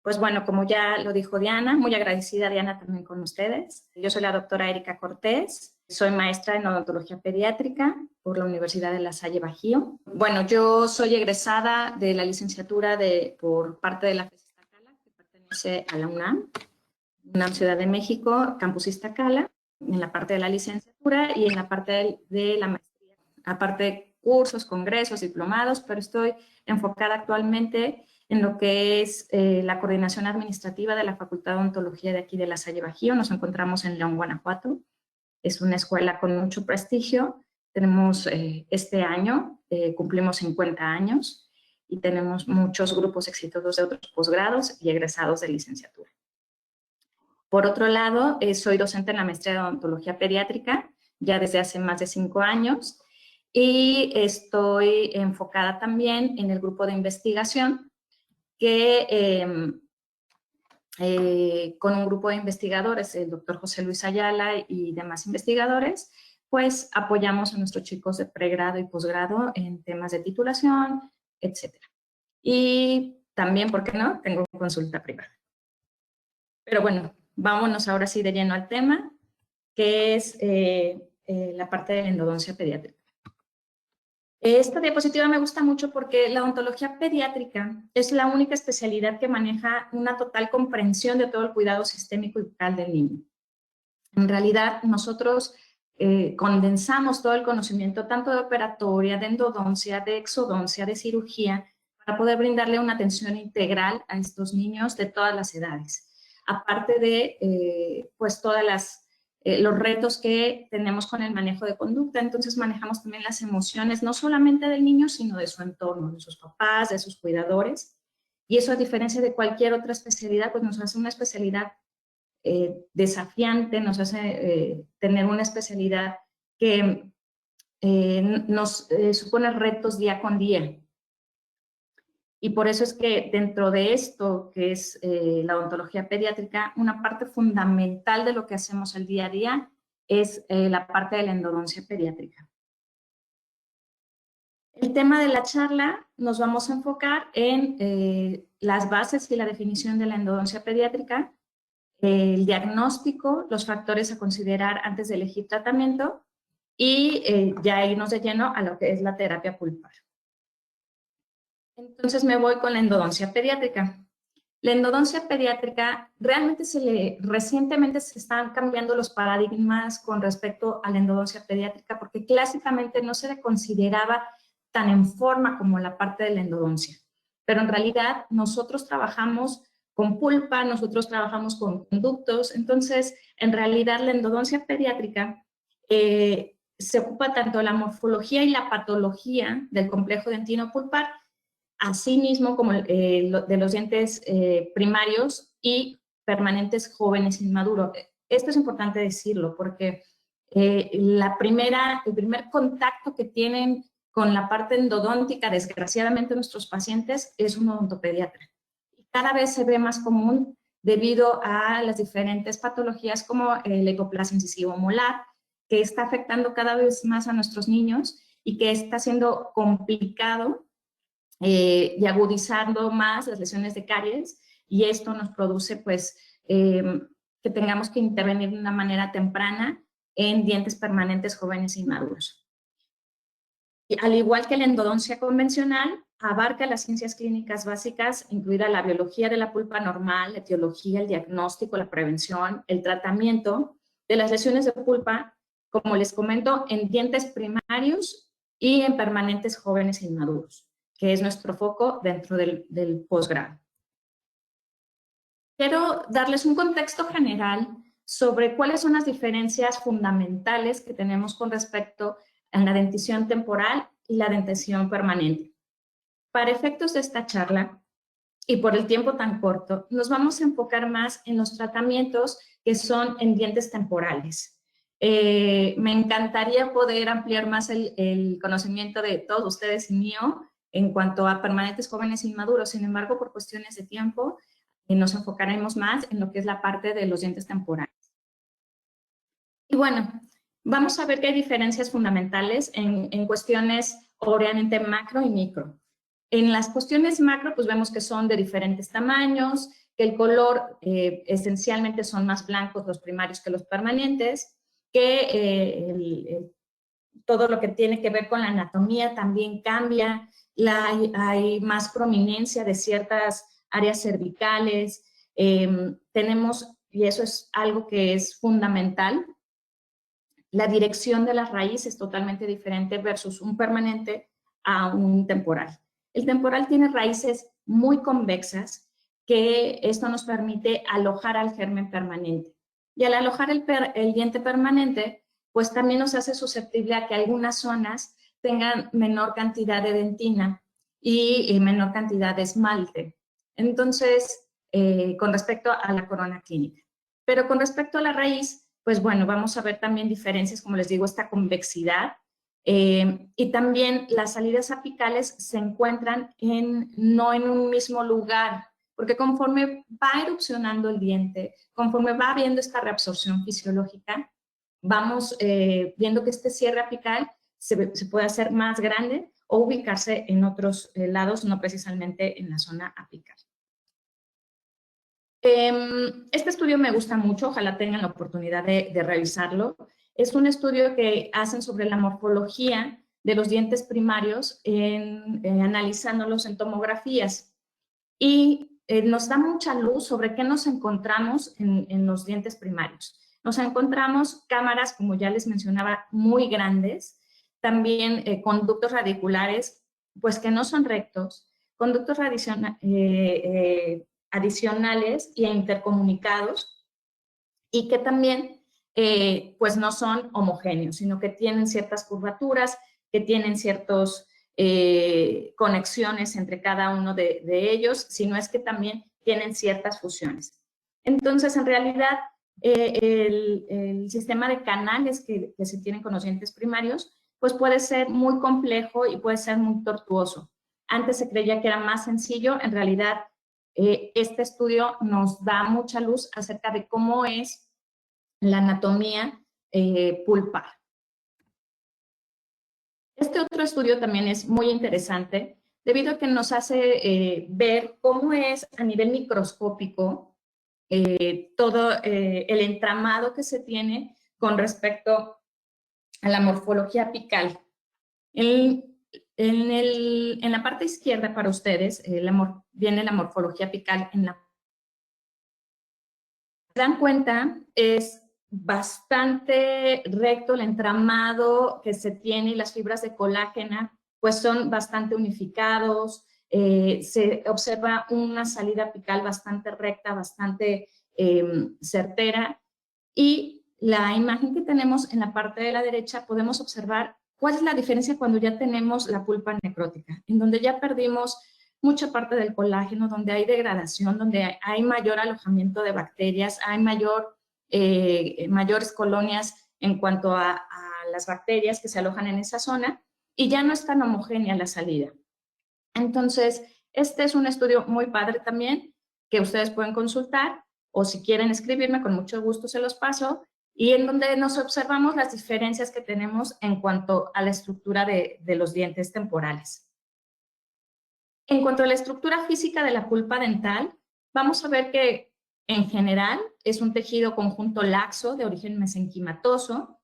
Pues bueno, como ya lo dijo Diana, muy agradecida Diana también con ustedes. Yo soy la doctora Erika Cortés, soy maestra en odontología pediátrica por la Universidad de La Salle Bajío. Bueno, yo soy egresada de la licenciatura por parte de la FES Iztacala, que pertenece a la UNAM Ciudad de México, Campus Iztacala, en la parte de la licenciatura y en la parte de la maestría. Aparte de cursos, congresos, diplomados, pero estoy enfocada actualmente en lo que es la coordinación administrativa de la Facultad de Odontología de aquí de La Salle Bajío. Nos encontramos en León, Guanajuato. Es una escuela con mucho prestigio. Tenemos este año, cumplimos 50 años y tenemos muchos grupos exitosos de otros posgrados y egresados de licenciatura. Por otro lado, soy docente en la maestría de odontología pediátrica ya desde hace más de 5 años y estoy enfocada también en el grupo de investigación que con un grupo de investigadores, el doctor José Luis Ayala y demás investigadores, pues apoyamos a nuestros chicos de pregrado y posgrado en temas de titulación, etc. Y también, ¿por qué no? Tengo consulta privada. Pero bueno, vámonos ahora sí de lleno al tema, que es la parte de la endodoncia pediátrica. Esta diapositiva me gusta mucho porque la odontología pediátrica es la única especialidad que maneja una total comprensión de todo el cuidado sistémico y bucal del niño. En realidad, nosotros condensamos todo el conocimiento tanto de operatoria, de endodoncia, de exodoncia, de cirugía, para poder brindarle una atención integral a estos niños de todas las edades. Aparte de, pues, todas los retos que tenemos con el manejo de conducta, entonces manejamos también las emociones, no solamente del niño, sino de su entorno, de sus papás, de sus cuidadores, y eso a diferencia de cualquier otra especialidad, pues nos hace una especialidad desafiante, nos hace tener una especialidad que nos supone retos día con día. Y por eso es que dentro de esto, que es la odontología pediátrica, una parte fundamental de lo que hacemos el día a día es la parte de la endodoncia pediátrica. El tema de la charla nos vamos a enfocar en las bases y la definición de la endodoncia pediátrica, el diagnóstico, los factores a considerar antes de elegir tratamiento y ya irnos de lleno a lo que es la terapia pulpar. Entonces me voy con la endodoncia pediátrica. La endodoncia pediátrica, realmente recientemente se están cambiando los paradigmas con respecto a la endodoncia pediátrica porque clásicamente no se le consideraba tan en forma como la parte de la endodoncia. Pero en realidad nosotros trabajamos con pulpa, nosotros trabajamos con conductos, entonces en realidad la endodoncia pediátrica se ocupa tanto de la morfología y la patología del complejo dentino pulpar, asimismo como de los dientes primarios y permanentes jóvenes inmaduros. Esto es importante decirlo porque el primer contacto que tienen con la parte endodóntica, desgraciadamente nuestros pacientes, es un odontopediatra. Cada vez se ve más común debido a las diferentes patologías como el hipoplasia incisivo molar, que está afectando cada vez más a nuestros niños y que está siendo complicado y agudizando más las lesiones de caries, y esto nos produce pues que tengamos que intervenir de una manera temprana en dientes permanentes jóvenes e inmaduros. Y al igual que la endodoncia convencional, abarca las ciencias clínicas básicas, incluida la biología de la pulpa normal, la etiología, el diagnóstico, la prevención, el tratamiento de las lesiones de pulpa, como les comento, en dientes primarios y en permanentes jóvenes e inmaduros, que es nuestro foco dentro del posgrado. Quiero darles un contexto general sobre cuáles son las diferencias fundamentales que tenemos con respecto a la dentición temporal y la dentición permanente. Para efectos de esta charla, y por el tiempo tan corto, nos vamos a enfocar más en los tratamientos que son en dientes temporales. Me encantaría poder ampliar más el conocimiento de todos ustedes y mío en cuanto a permanentes jóvenes inmaduros. Sin embargo, por cuestiones de tiempo, nos enfocaremos más en lo que es la parte de los dientes temporales. Y bueno, vamos a ver que hay diferencias fundamentales en cuestiones obviamente macro y micro. En las cuestiones macro, pues vemos que son de diferentes tamaños, que el color esencialmente son más blancos los primarios que los permanentes, que todo lo que tiene que ver con la anatomía también cambia, hay más prominencia de ciertas áreas cervicales, tenemos, y eso es algo que es fundamental, la dirección de las raíces es totalmente diferente versus un permanente a un temporal. El temporal tiene raíces muy convexas, que esto nos permite alojar al germen permanente. Y al alojar el diente permanente, pues también nos hace susceptible a que algunas zonas tengan menor cantidad de dentina y menor cantidad de esmalte. Entonces, con respecto a la corona clínica. Pero con respecto a la raíz, pues bueno, vamos a ver también diferencias, como les digo, esta convexidad. Y también las salidas apicales se encuentran no en un mismo lugar, porque conforme va erupcionando el diente, conforme va habiendo esta reabsorción fisiológica, vamos viendo que este cierre apical se puede hacer más grande o ubicarse en otros lados, no precisamente en la zona apical. Este estudio me gusta mucho, ojalá tengan la oportunidad de revisarlo. Es un estudio que hacen sobre la morfología de los dientes primarios analizándolos en tomografías. Y nos da mucha luz sobre qué nos encontramos en los dientes primarios. Nos encontramos cámaras, como ya les mencionaba, muy grandes, también conductos radiculares, pues que no son rectos, conductos adicionales e intercomunicados, y que también pues no son homogéneos, sino que tienen ciertas curvaturas, que tienen ciertas conexiones entre cada uno de ellos, sino es que también tienen ciertas fusiones. Entonces, en realidad, el sistema de canales que se tienen con los dientes primarios, pues puede ser muy complejo y puede ser muy tortuoso. Antes se creía que era más sencillo, en realidad este estudio nos da mucha luz acerca de cómo es la anatomía pulpar. Este otro estudio también es muy interesante debido a que nos hace ver cómo es a nivel microscópico todo el entramado que se tiene con respecto a la morfología apical. En la parte izquierda para ustedes viene la morfología apical. Se dan cuenta, es bastante recto el entramado que se tiene y las fibras de colágeno pues son bastante unificados, se observa una salida apical bastante recta, bastante certera, y la imagen que tenemos en la parte de la derecha podemos observar cuál es la diferencia cuando ya tenemos la pulpa necrótica, en donde ya perdimos mucha parte del colágeno, donde hay degradación, donde hay mayor alojamiento de bacterias, hay mayores colonias en cuanto a las bacterias que se alojan en esa zona, y ya no es tan homogénea la salida. Entonces, este es un estudio muy padre también, que ustedes pueden consultar, o si quieren escribirme, con mucho gusto se los paso, y en donde nos observamos las diferencias que tenemos en cuanto a la estructura de los dientes temporales. En cuanto a la estructura física de la pulpa dental, vamos a ver que en general es un tejido conjunto laxo de origen mesenquimatoso,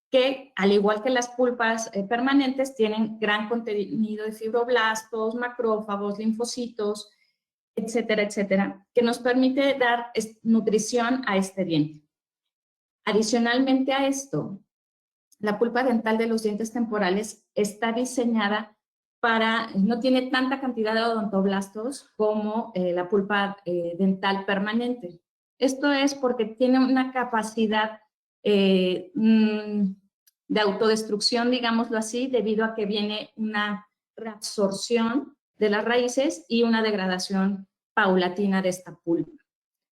que al igual que las pulpas permanentes tienen gran contenido de fibroblastos, macrófagos, linfocitos, etcétera, etcétera, que nos permite dar nutrición a este diente. Adicionalmente a esto, la pulpa dental de los dientes temporales está diseñada no tiene tanta cantidad de odontoblastos como la pulpa dental permanente. Esto es porque tiene una capacidad de autodestrucción, digámoslo así, debido a que viene una reabsorción de las raíces y una degradación paulatina de esta pulpa.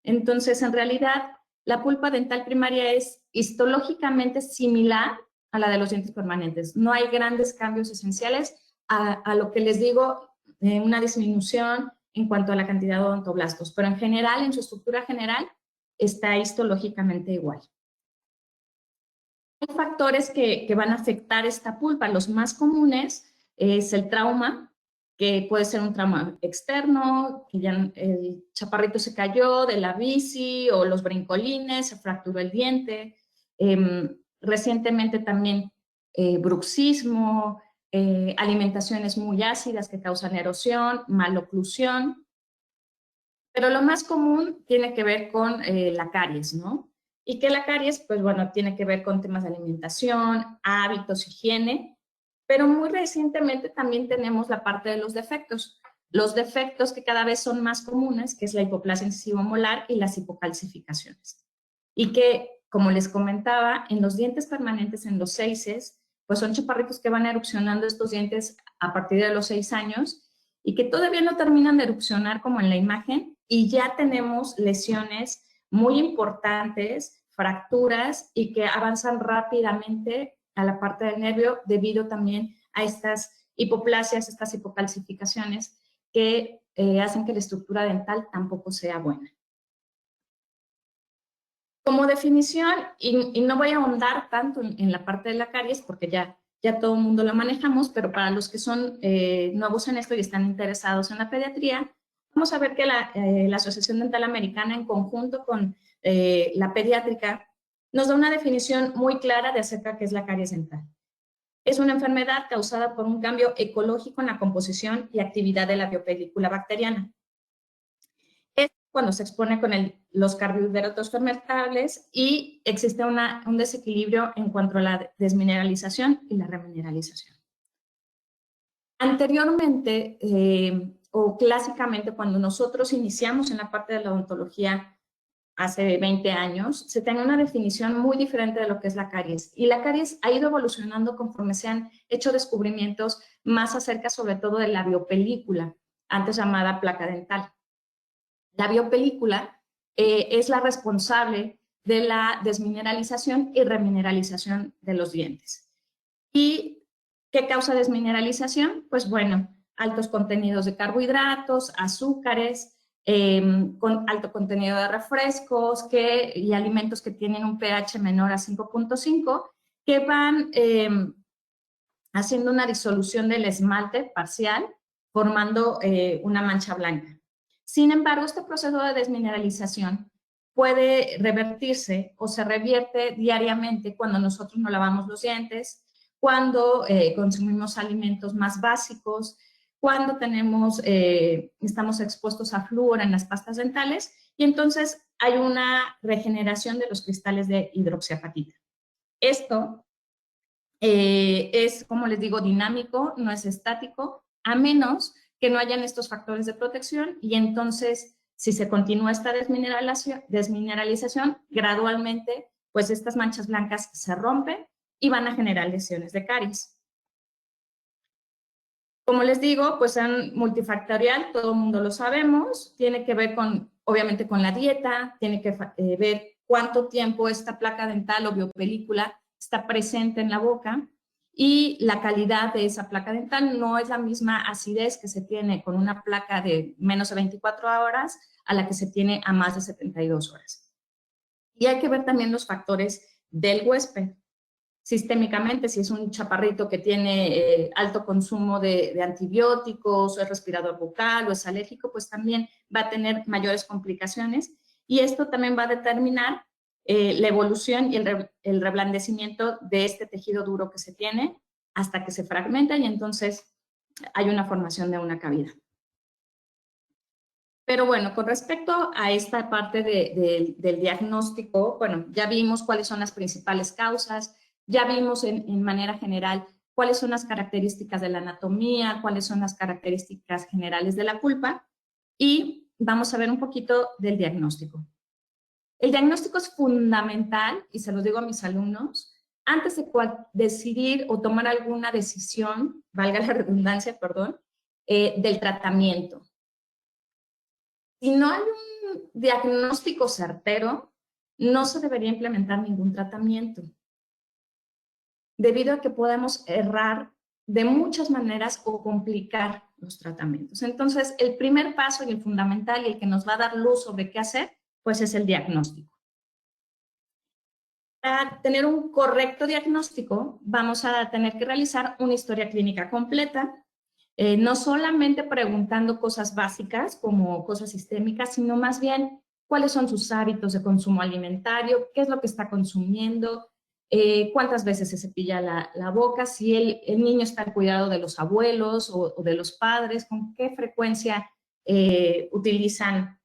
Entonces, en realidad, la pulpa dental primaria es histológicamente similar a la de los dientes permanentes. No hay grandes cambios esenciales, a lo que les digo, una disminución en cuanto a la cantidad de odontoblastos, pero en general, en su estructura general, está histológicamente igual. Hay factores que van a afectar esta pulpa. Los más comunes es el trauma, que puede ser un trauma externo, que ya el chaparrito se cayó de la bici o los brincolines, se fracturó el diente. Recientemente también bruxismo, alimentaciones muy ácidas que causan erosión, maloclusión. Pero lo más común tiene que ver con la caries, ¿no? Y que la caries, pues bueno, tiene que ver con temas de alimentación, hábitos, higiene, pero muy recientemente también tenemos la parte de los defectos. Los defectos que cada vez son más comunes, que es la hipoplasia incisivo-molar y las hipocalcificaciones. Y que, como les comentaba, en los dientes permanentes, en los seises, pues son chaparritos que van erupcionando estos dientes a partir de los 6 años y que todavía no terminan de erupcionar como en la imagen y ya tenemos lesiones muy importantes, fracturas y que avanzan rápidamente a la parte del nervio debido también a estas hipoplasias, estas hipocalcificaciones que hacen que la estructura dental tampoco sea buena. Como definición, y no voy a ahondar tanto en la parte de la caries porque ya todo el mundo lo manejamos, pero para los que son nuevos en esto y están interesados en la pediatría, vamos a ver que la Asociación Dental Americana, en conjunto con la pediátrica, nos da una definición muy clara de acerca de qué es la caries dental. Es una enfermedad causada por un cambio ecológico en la composición y actividad de la biopelícula bacteriana. Es cuando se expone con los carbohidratos fermentables y existe un desequilibrio en cuanto a la desmineralización y la remineralización. Anteriormente, o clásicamente, cuando nosotros iniciamos en la parte de la odontología hace 20 años, se tenía una definición muy diferente de lo que es la caries. Y la caries ha ido evolucionando conforme se han hecho descubrimientos más acerca, sobre todo, de la biopelícula, antes llamada placa dental. La biopelícula es la responsable de la desmineralización y remineralización de los dientes. ¿Y qué causa desmineralización? Pues bueno, altos contenidos de carbohidratos, azúcares, con alto contenido de refrescos y alimentos que tienen un pH menor a 5.5, que van haciendo una disolución del esmalte parcial, formando una mancha blanca. Sin embargo, este proceso de desmineralización puede revertirse o se revierte diariamente cuando nosotros no lavamos los dientes, cuando consumimos alimentos más básicos, cuando estamos expuestos a flúor en las pastas dentales, y entonces hay una regeneración de los cristales de hidroxiapatita. Esto es, como les digo, dinámico, no es estático, a menos que no hayan estos factores de protección, y entonces, si se continúa esta desmineralización, gradualmente, pues estas manchas blancas se rompen y van a generar lesiones de caries. Como les digo, pues es multifactorial, todo el mundo lo sabemos, tiene que ver obviamente con la dieta, tiene que ver cuánto tiempo esta placa dental o biopelícula está presente en la boca y la calidad de esa placa dental. No es la misma acidez que se tiene con una placa de menos de 24 horas a la que se tiene a más de 72 horas. Y hay que ver también los factores del huésped. Sistémicamente, si es un chaparrito que tiene alto consumo de antibióticos, o es respirador bucal, o es alérgico, pues también va a tener mayores complicaciones. Y esto también va a determinar la evolución y el reblandecimiento de este tejido duro que se tiene hasta que se fragmenta y entonces hay una formación de una cavidad. Pero bueno, con respecto a esta parte del diagnóstico, bueno, ya vimos cuáles son las principales causas, ya vimos en manera general cuáles son las características de la anatomía, cuáles son las características generales de la pulpa y vamos a ver un poquito del diagnóstico. El diagnóstico es fundamental, y se lo digo a mis alumnos, antes de decidir o tomar alguna decisión, valga la redundancia, perdón, del tratamiento. Si no hay un diagnóstico certero, no se debería implementar ningún tratamiento, debido a que podemos errar de muchas maneras o complicar los tratamientos. Entonces, el primer paso y el fundamental y el que nos va a dar luz sobre qué hacer, pues es el diagnóstico. Para tener un correcto diagnóstico, vamos a tener que realizar una historia clínica completa, No solamente preguntando cosas básicas como cosas sistémicas, sino más bien cuáles son sus hábitos de consumo alimentario, qué es lo que está consumiendo, cuántas veces se cepilla la boca, si el niño está al cuidado de los abuelos o de los padres, con qué frecuencia utilizan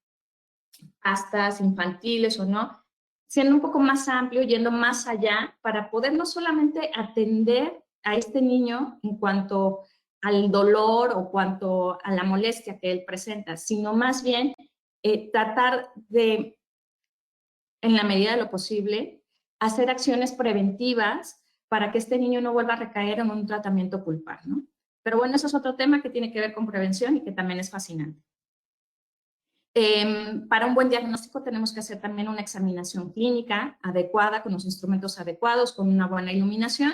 pastas infantiles o no, siendo un poco más amplio, yendo más allá, para poder no solamente atender a este niño en cuanto al dolor o cuanto a la molestia que él presenta, sino más bien tratar de, en la medida de lo posible, hacer acciones preventivas para que este niño no vuelva a recaer en un tratamiento pulpar, ¿no? Pero bueno, eso es otro tema que tiene que ver con prevención y que también es fascinante. Para un buen diagnóstico tenemos que hacer también una examinación clínica adecuada, con los instrumentos adecuados, con una buena iluminación,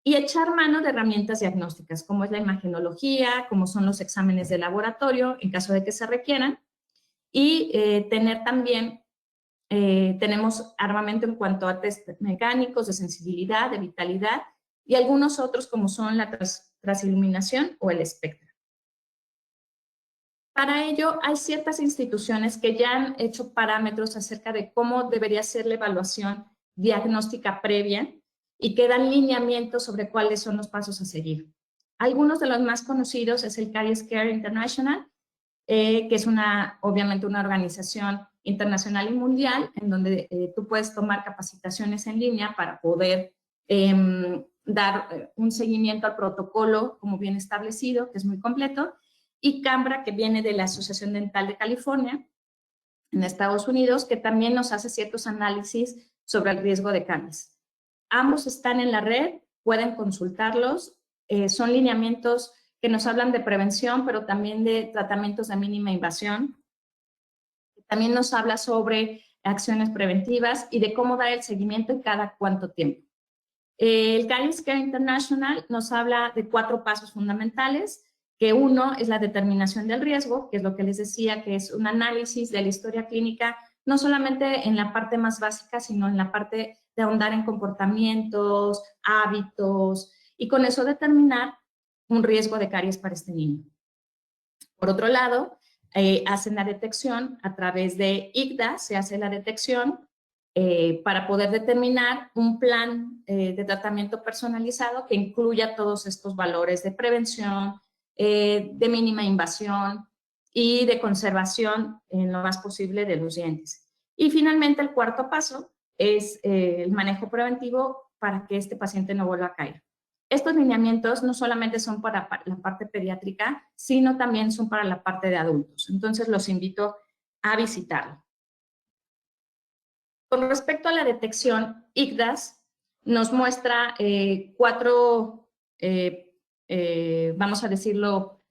y echar mano de herramientas diagnósticas, como es la imagenología, como son los exámenes de laboratorio, en caso de que se requieran, y tener también, tenemos armamento en cuanto a test mecánicos de sensibilidad, de vitalidad, y algunos otros como son la transiluminación o el espectro. Para ello, hay ciertas instituciones que ya han hecho parámetros acerca de cómo debería ser la evaluación diagnóstica previa y que dan lineamientos sobre cuáles son los pasos a seguir. Algunos de los más conocidos es el Caries Care International, que es obviamente una organización internacional y mundial en donde tú puedes tomar capacitaciones en línea para poder dar un seguimiento al protocolo como bien establecido, que es muy completo, y Cambra, que viene de la Asociación Dental de California, en Estados Unidos, que también nos hace ciertos análisis sobre el riesgo de caries. Ambos están en la red, pueden consultarlos, son lineamientos que nos hablan de prevención, pero también de tratamientos de mínima invasión. También nos habla sobre acciones preventivas y de cómo dar el seguimiento y cada cuánto tiempo. El Caries Care International nos habla de 4 pasos fundamentales, que uno es la determinación del riesgo, que es lo que les decía, que es un análisis de la historia clínica, no solamente en la parte más básica, sino en la parte de ahondar en comportamientos, hábitos, y con eso determinar un riesgo de caries para este niño. Por otro lado, hacen la detección a través de ICDA, se hace la detección para poder determinar un plan de tratamiento personalizado que incluya todos estos valores de prevención, de mínima invasión y de conservación en lo más posible de los dientes. Y finalmente, el cuarto paso es el manejo preventivo para que este paciente no vuelva a caer. Estos lineamientos no solamente son para la parte pediátrica, sino también son para la parte de adultos. Entonces, los invito a visitarlo. Con respecto a la detección, ICDAS nos muestra 4, vamos a decirlo,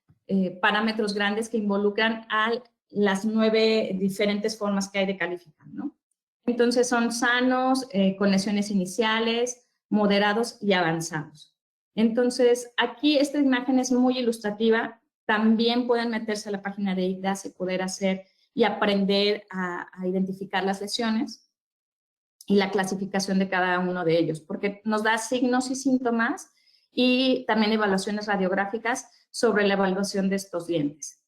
parámetros grandes que involucran a las 9 diferentes formas que hay de calificar, ¿no? Entonces son sanos, con lesiones iniciales, moderados y avanzados. Entonces aquí esta imagen es muy ilustrativa. También pueden meterse a la página de ICDAS y poder hacer y aprender a identificar las lesiones y la clasificación de cada uno de ellos, porque nos da signos y síntomas y también evaluaciones radiográficas sobre la evaluación de estos dientes.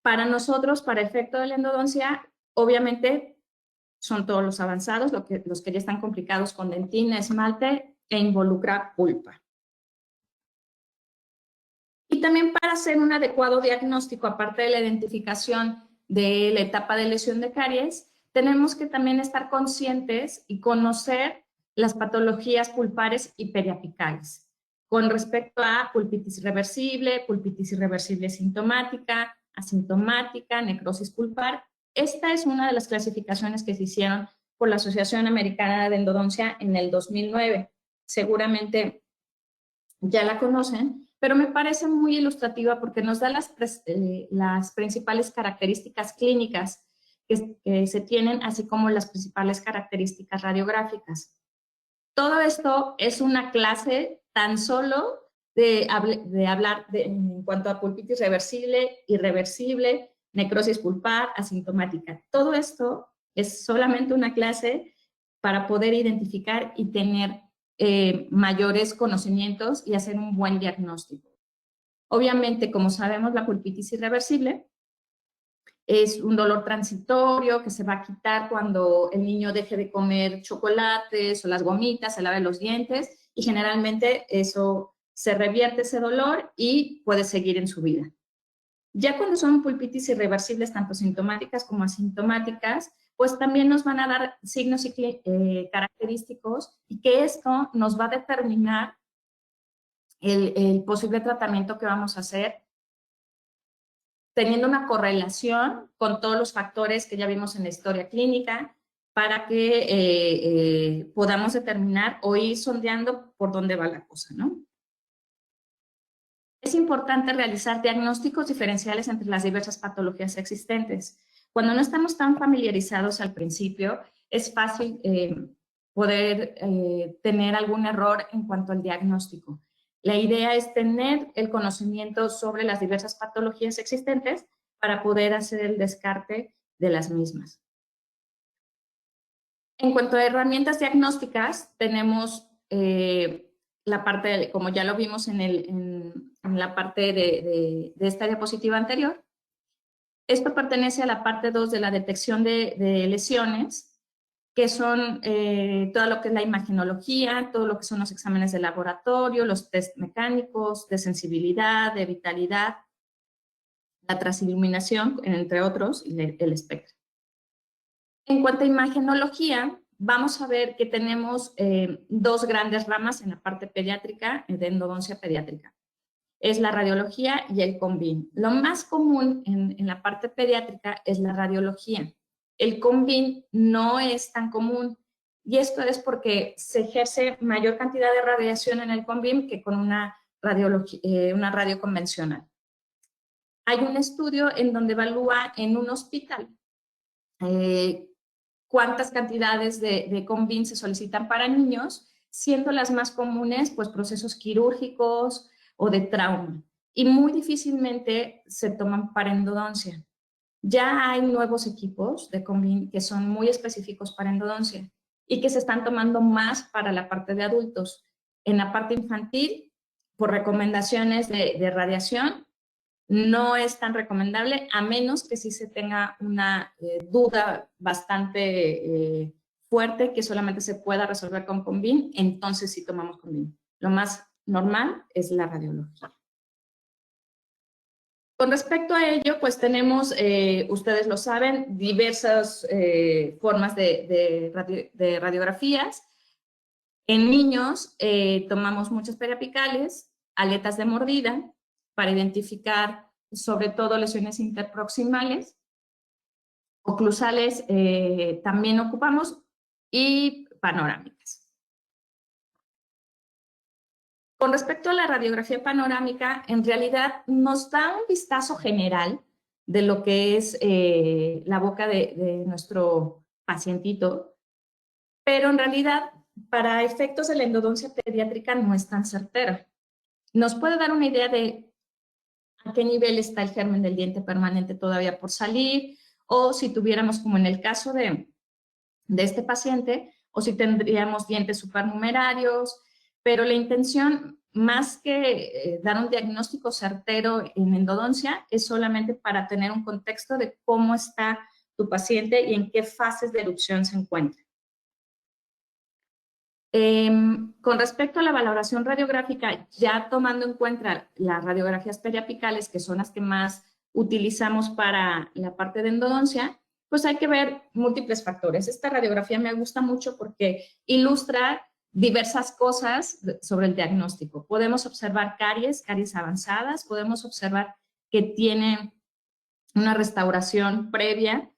Para nosotros, para efecto de la endodoncia, obviamente son todos los avanzados, los que ya están complicados con dentina, esmalte e involucra pulpa. Y también para hacer un adecuado diagnóstico, aparte de la identificación de la etapa de lesión de caries, tenemos que también estar conscientes y conocer las patologías pulpares y periapicales con respecto a pulpitis irreversible sintomática, asintomática, necrosis pulpar. Esta es una de las clasificaciones que se hicieron por la Asociación Americana de Endodoncia en el 2009. Seguramente ya la conocen, pero me parece muy ilustrativa porque nos da las principales características clínicas que se tienen, así como las principales características radiográficas. Todo esto es una clase tan solo de hablar en cuanto a pulpitis reversible, irreversible, necrosis pulpar, asintomática. Todo esto es solamente una clase para poder identificar y tener mayores conocimientos y hacer un buen diagnóstico. Obviamente, como sabemos, la pulpitis irreversible es un dolor transitorio que se va a quitar cuando el niño deje de comer chocolates o las gomitas, se lave los dientes y generalmente eso se revierte ese dolor y puede seguir en su vida. Ya cuando son pulpitis irreversibles, tanto sintomáticas como asintomáticas, pues también nos van a dar signos y característicos y que esto nos va a determinar el posible tratamiento que vamos a hacer, teniendo una correlación con todos los factores que ya vimos en la historia clínica para que podamos determinar o ir sondeando por dónde va la cosa, ¿no? Es importante realizar diagnósticos diferenciales entre las diversas patologías existentes. Cuando no estamos tan familiarizados al principio, es fácil poder tener algún error en cuanto al diagnóstico. La idea es tener el conocimiento sobre las diversas patologías existentes para poder hacer el descarte de las mismas. En cuanto a herramientas diagnósticas, tenemos la parte, como ya lo vimos en la parte de esta diapositiva anterior. Esto pertenece a la parte 2 de la detección de lesiones, que son todo lo que es la imagenología, todo lo que son los exámenes de laboratorio, los test mecánicos, de sensibilidad, de vitalidad, la transiluminación, entre otros, y el espectro. En cuanto a imagenología, vamos a ver que tenemos dos grandes ramas en la parte pediátrica, de endodoncia pediátrica. Es la radiología y el CONVIN. Lo más común en la parte pediátrica es la radiología. El CONVIN no es tan común y esto es porque se ejerce mayor cantidad de radiación en el CONVIN que con una radio convencional. Hay un estudio en donde evalúa en un hospital cuántas cantidades de CONVIN se solicitan para niños, siendo las más comunes pues procesos quirúrgicos o de trauma, y muy difícilmente se toman para endodoncia. Ya hay nuevos equipos de CONVIN que son muy específicos para endodoncia y que se están tomando más para la parte de adultos. En la parte infantil, por recomendaciones de radiación, no es tan recomendable, a menos que sí se tenga una duda bastante fuerte que solamente se pueda resolver con CONVIN, entonces sí tomamos CONVIN. Lo más normal es la radiología. Con respecto a ello, pues tenemos, ustedes lo saben, diversas formas de radiografías. En niños tomamos muchas periapicales, aletas de mordida, para identificar sobre todo lesiones interproximales. Oclusales también ocupamos y panorámicas. Con respecto a la radiografía panorámica, en realidad nos da un vistazo general de lo que es la boca de nuestro pacientito, pero en realidad para efectos de la endodoncia pediátrica no es tan certera. Nos puede dar una idea de a qué nivel está el germen del diente permanente todavía por salir, o si tuviéramos, como en el caso de este paciente, o si tendríamos dientes supernumerarios, pero la intención, más que dar un diagnóstico certero en endodoncia, es solamente para tener un contexto de cómo está tu paciente y en qué fases de erupción se encuentra. Con respecto a la valoración radiográfica, ya tomando en cuenta las radiografías periapicales, que son las que más utilizamos para la parte de endodoncia, pues hay que ver múltiples factores. Esta radiografía me gusta mucho porque ilustra diversas cosas sobre el diagnóstico. Podemos observar caries avanzadas, podemos observar que tiene una restauración previa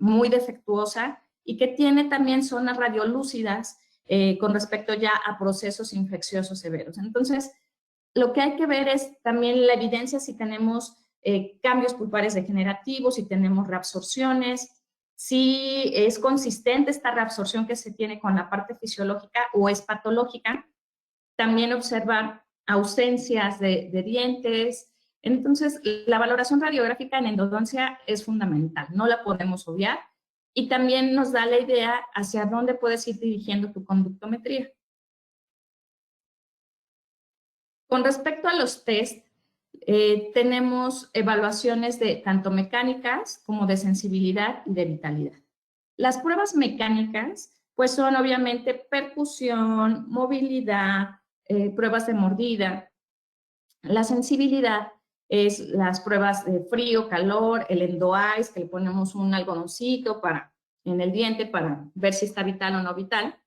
muy defectuosa y que tiene también zonas radiolúcidas con respecto ya a procesos infecciosos severos. Entonces, lo que hay que ver es también la evidencia si tenemos cambios pulpares degenerativos, si tenemos reabsorciones, si es consistente esta reabsorción que se tiene con la parte fisiológica o es patológica. También observar ausencias de dientes. Entonces, la valoración radiográfica en endodoncia es fundamental, no la podemos obviar. Y también nos da la idea hacia dónde puedes ir dirigiendo tu conductometría. Con respecto a los test, Tenemos evaluaciones de tanto mecánicas como de sensibilidad y de vitalidad. Las pruebas mecánicas, pues son obviamente percusión, movilidad, pruebas de mordida. La sensibilidad es las pruebas de frío, calor, el endo-eyes, que le ponemos un algodoncito en el diente para ver si está vital o no vital.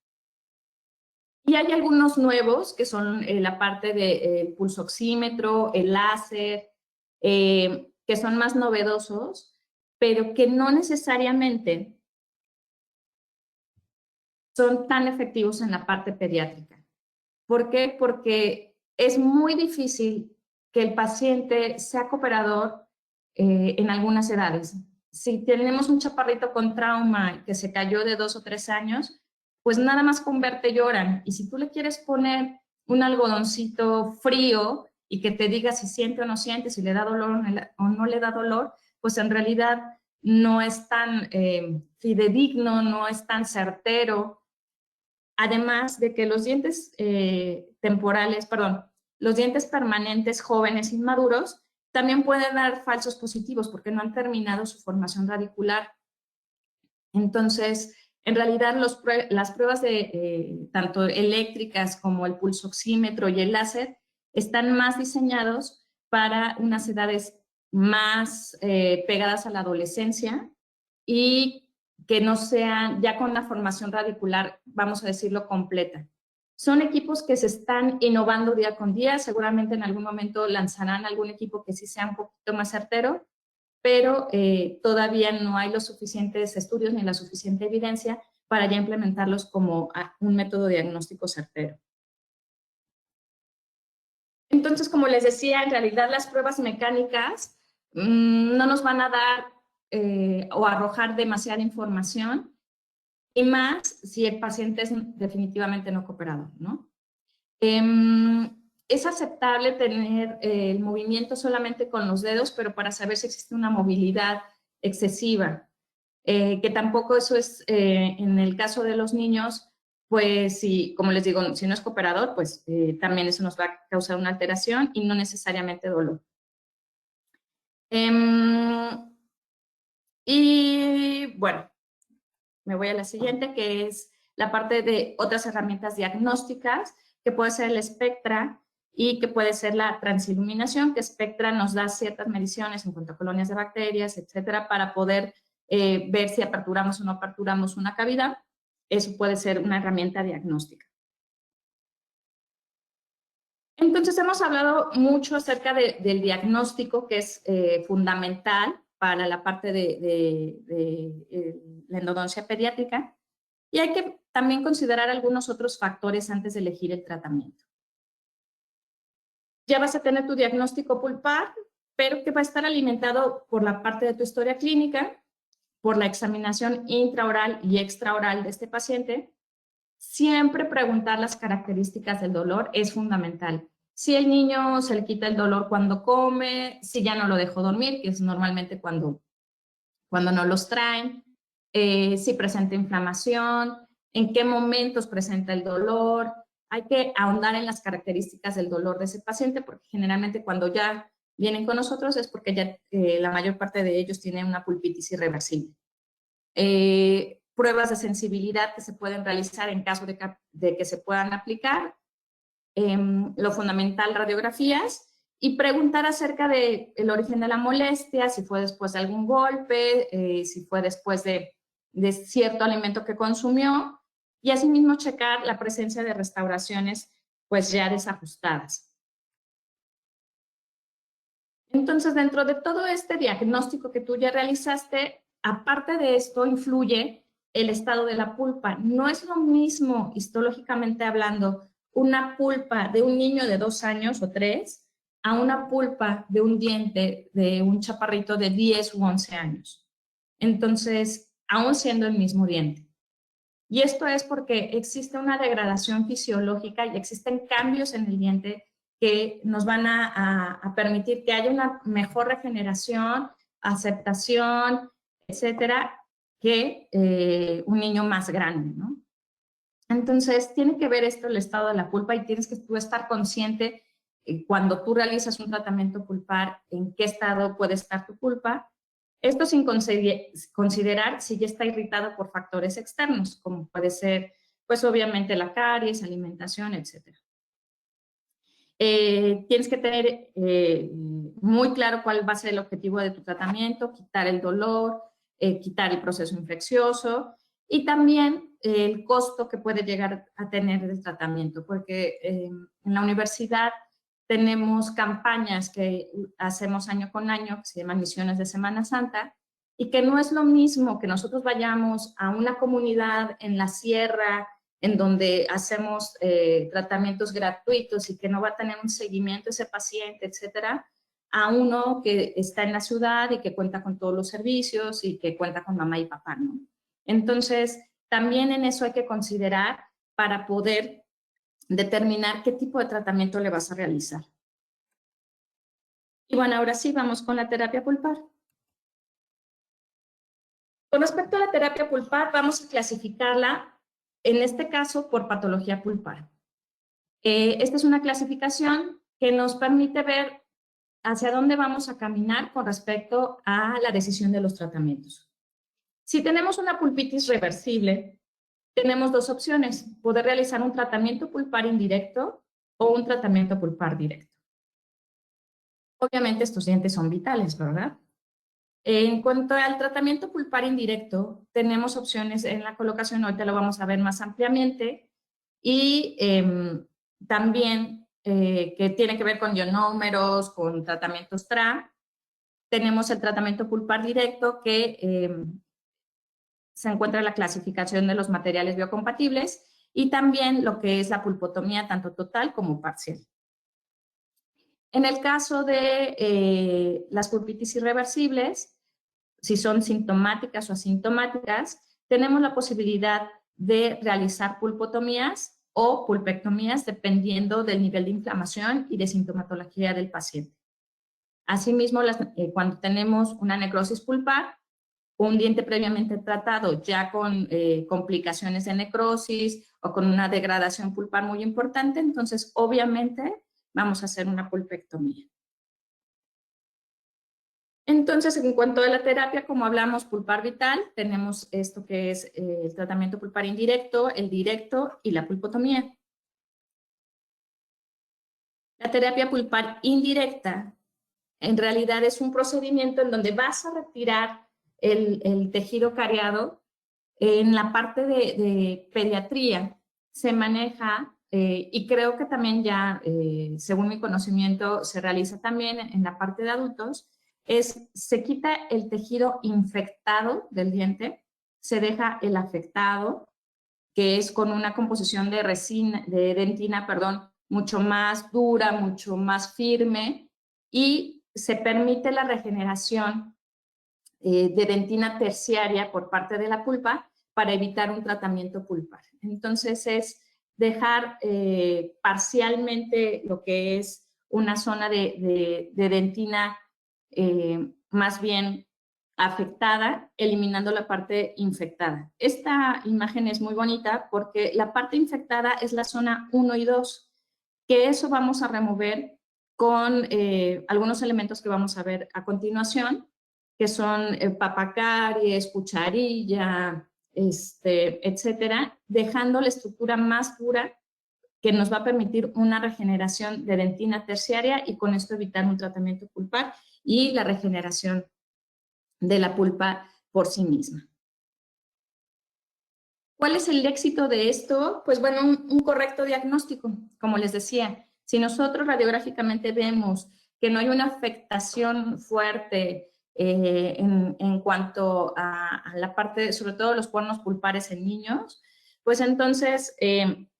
Y hay algunos nuevos que son la parte del pulso oxímetro, el láser, que son más novedosos, pero que no necesariamente son tan efectivos en la parte pediátrica. ¿Por qué? Porque es muy difícil que el paciente sea cooperador en algunas edades. Si tenemos un chaparrito con trauma que se cayó de 2 o 3 años, pues nada más con verte lloran. Y si tú le quieres poner un algodoncito frío y que te diga si siente o no siente, si le da dolor o no le da dolor, pues en realidad no es tan fidedigno, no es tan certero. Además de que los dientes los dientes permanentes jóvenes inmaduros también pueden dar falsos positivos porque no han terminado su formación radicular. Entonces, en realidad las pruebas tanto eléctricas como el pulsoxímetro y el láser están más diseñados para unas edades más pegadas a la adolescencia y que no sean ya con la formación radicular, vamos a decirlo, completa. Son equipos que se están innovando día con día, seguramente en algún momento lanzarán algún equipo que sí sea un poquito más certero, pero todavía no hay los suficientes estudios ni la suficiente evidencia para ya implementarlos como un método diagnóstico certero. Entonces, como les decía, en realidad las pruebas mecánicas no nos van a dar o arrojar demasiada información, y más si el paciente es definitivamente no cooperador, ¿no? Es aceptable tener el movimiento solamente con los dedos, pero para saber si existe una movilidad excesiva, que tampoco eso es, en el caso de los niños, pues si, como les digo, si no es cooperador, pues también eso nos va a causar una alteración y no necesariamente dolor. Y bueno, me voy a la siguiente, que es la parte de otras herramientas diagnósticas, que puede ser el Spectra y que puede ser la transiluminación, que Spectra nos da ciertas mediciones en cuanto a colonias de bacterias, etcétera, para poder ver si aperturamos o no aperturamos una cavidad. Eso puede ser una herramienta diagnóstica. Entonces, hemos hablado mucho acerca del diagnóstico, que es fundamental para la parte de la endodoncia pediátrica, y hay que también considerar algunos otros factores antes de elegir el tratamiento. Ya vas a tener tu diagnóstico pulpar, pero que va a estar alimentado por la parte de tu historia clínica, por la examinación intraoral y extraoral de este paciente. Siempre preguntar las características del dolor es fundamental. Si el niño se le quita el dolor cuando come, si ya no lo dejó dormir, que es normalmente cuando no los traen, si presenta inflamación, en qué momentos presenta el dolor. Hay que ahondar en las características del dolor de ese paciente, porque generalmente cuando ya vienen con nosotros es porque ya la mayor parte de ellos tienen una pulpitis irreversible. Pruebas de sensibilidad que se pueden realizar en caso de que se puedan aplicar. Lo fundamental, radiografías, y preguntar acerca del origen de la molestia, si fue después de algún golpe, si fue después de cierto alimento que consumió, y asimismo checar la presencia de restauraciones pues ya desajustadas. Entonces, dentro de todo este diagnóstico que tú ya realizaste, aparte de esto, influye el estado de la pulpa. No es lo mismo, histológicamente hablando, una pulpa de un niño de 2 años o 3 a una pulpa de un diente de un chaparrito de 10 u 11 años. Entonces, aún siendo el mismo diente. Y esto es porque existe una degradación fisiológica y existen cambios en el diente que nos van a permitir que haya una mejor regeneración, aceptación, etcétera, que un niño más grande, ¿no? Entonces, tiene que ver esto el estado de la pulpa y tienes que tú estar consciente cuando tú realizas un tratamiento pulpar, en qué estado puede estar tu pulpa. Esto sin considerar si ya está irritado por factores externos, como puede ser, pues obviamente la caries, alimentación, etc. Tienes que tener muy claro cuál va a ser el objetivo de tu tratamiento, quitar el dolor, quitar el proceso infeccioso y también el costo que puede llegar a tener el tratamiento, porque en la universidad tenemos campañas que hacemos año con año, que se llaman misiones de Semana Santa, y que no es lo mismo que nosotros vayamos a una comunidad en la sierra, en donde hacemos tratamientos gratuitos y que no va a tener un seguimiento ese paciente, etcétera, a uno que está en la ciudad y que cuenta con todos los servicios y que cuenta con mamá y papá, ¿no? Entonces, también en eso hay que considerar para poder determinar qué tipo de tratamiento le vas a realizar. Y bueno, ahora sí, vamos con la terapia pulpar. Con respecto a la terapia pulpar, vamos a clasificarla, en este caso, por patología pulpar. Esta es una clasificación que nos permite ver hacia dónde vamos a caminar con respecto a la decisión de los tratamientos. Si tenemos una pulpitis reversible, tenemos dos opciones: poder realizar un tratamiento pulpar indirecto o un tratamiento pulpar directo. Obviamente estos dientes son vitales, ¿verdad? En cuanto al tratamiento pulpar indirecto, tenemos opciones en la colocación, ahorita lo vamos a ver más ampliamente, y también que tiene que ver con ionómeros, con tratamientos TRA. Tenemos el tratamiento pulpar directo que se encuentra en la clasificación de los materiales biocompatibles y también lo que es la pulpotomía tanto total como parcial. En el caso de las pulpitis irreversibles, si son sintomáticas o asintomáticas, tenemos la posibilidad de realizar pulpotomías o pulpectomías dependiendo del nivel de inflamación y de sintomatología del paciente. Asimismo, cuando tenemos una necrosis pulpar, un diente previamente tratado ya con complicaciones de necrosis o con una degradación pulpar muy importante, entonces obviamente vamos a hacer una pulpectomía. Entonces, en cuanto a la terapia, como hablamos, pulpar vital, tenemos esto que es el tratamiento pulpar indirecto, el directo y la pulpotomía. La terapia pulpar indirecta en realidad es un procedimiento en donde vas a retirar el tejido cariado. En la parte de pediatría se maneja, y creo que también ya, según mi conocimiento, se realiza también en la parte de adultos, se quita el tejido infectado del diente, se deja el afectado, que es con una composición de dentina, perdón, mucho más dura, mucho más firme, y se permite la regeneración de dentina terciaria por parte de la pulpa para evitar un tratamiento pulpar. Entonces es dejar parcialmente lo que es una zona de dentina más bien afectada, eliminando la parte infectada. Esta imagen es muy bonita porque la parte infectada es la zona 1 y 2, que eso vamos a remover con algunos elementos que vamos a ver a continuación, que son papacaries, cucharilla, etcétera, dejando la estructura más pura que nos va a permitir una regeneración de dentina terciaria y con esto evitar un tratamiento pulpar y la regeneración de la pulpa por sí misma. ¿Cuál es el éxito de esto? Pues bueno, un correcto diagnóstico, como les decía. Si nosotros radiográficamente vemos que no hay una afectación fuerte en cuanto a la parte, sobre todo los cuernos pulpares en niños, pues entonces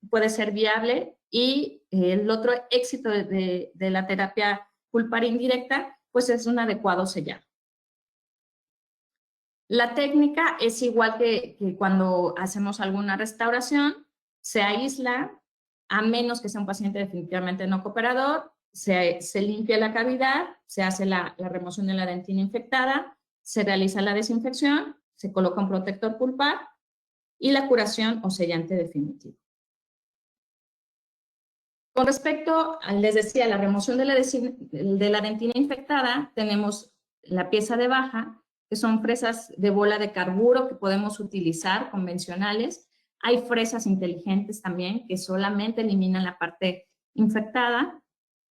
puede ser viable. Y el otro éxito de la terapia pulpar indirecta, pues es un adecuado sellado. La técnica es igual que cuando hacemos alguna restauración, se aísla, a menos que sea un paciente definitivamente no cooperador, se limpia la cavidad, se hace la remoción de la dentina infectada, se realiza la desinfección, se coloca un protector pulpar y la curación o sellante definitivo. Con respecto, les decía, la remoción de la dentina infectada, tenemos la pieza de baja, que son fresas de bola de carburo que podemos utilizar, convencionales. Hay fresas inteligentes también, que solamente eliminan la parte infectada.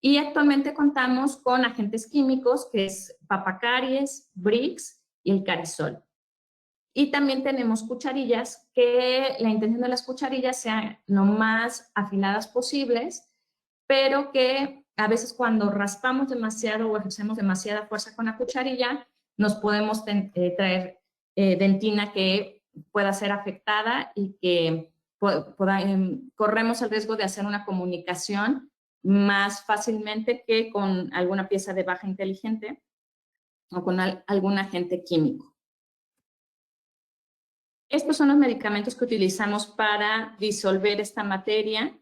Y actualmente contamos con agentes químicos, que es papacaries, Brix y el Carisol. Y también tenemos cucharillas, que la intención de las cucharillas sean lo más afiladas posibles, pero que a veces cuando raspamos demasiado o ejercemos demasiada fuerza con la cucharilla, nos podemos traer dentina que pueda ser afectada y que corremos el riesgo de hacer una comunicación más fácilmente que con alguna pieza de baja inteligente o con algún agente químico. Estos son los medicamentos que utilizamos para disolver esta materia.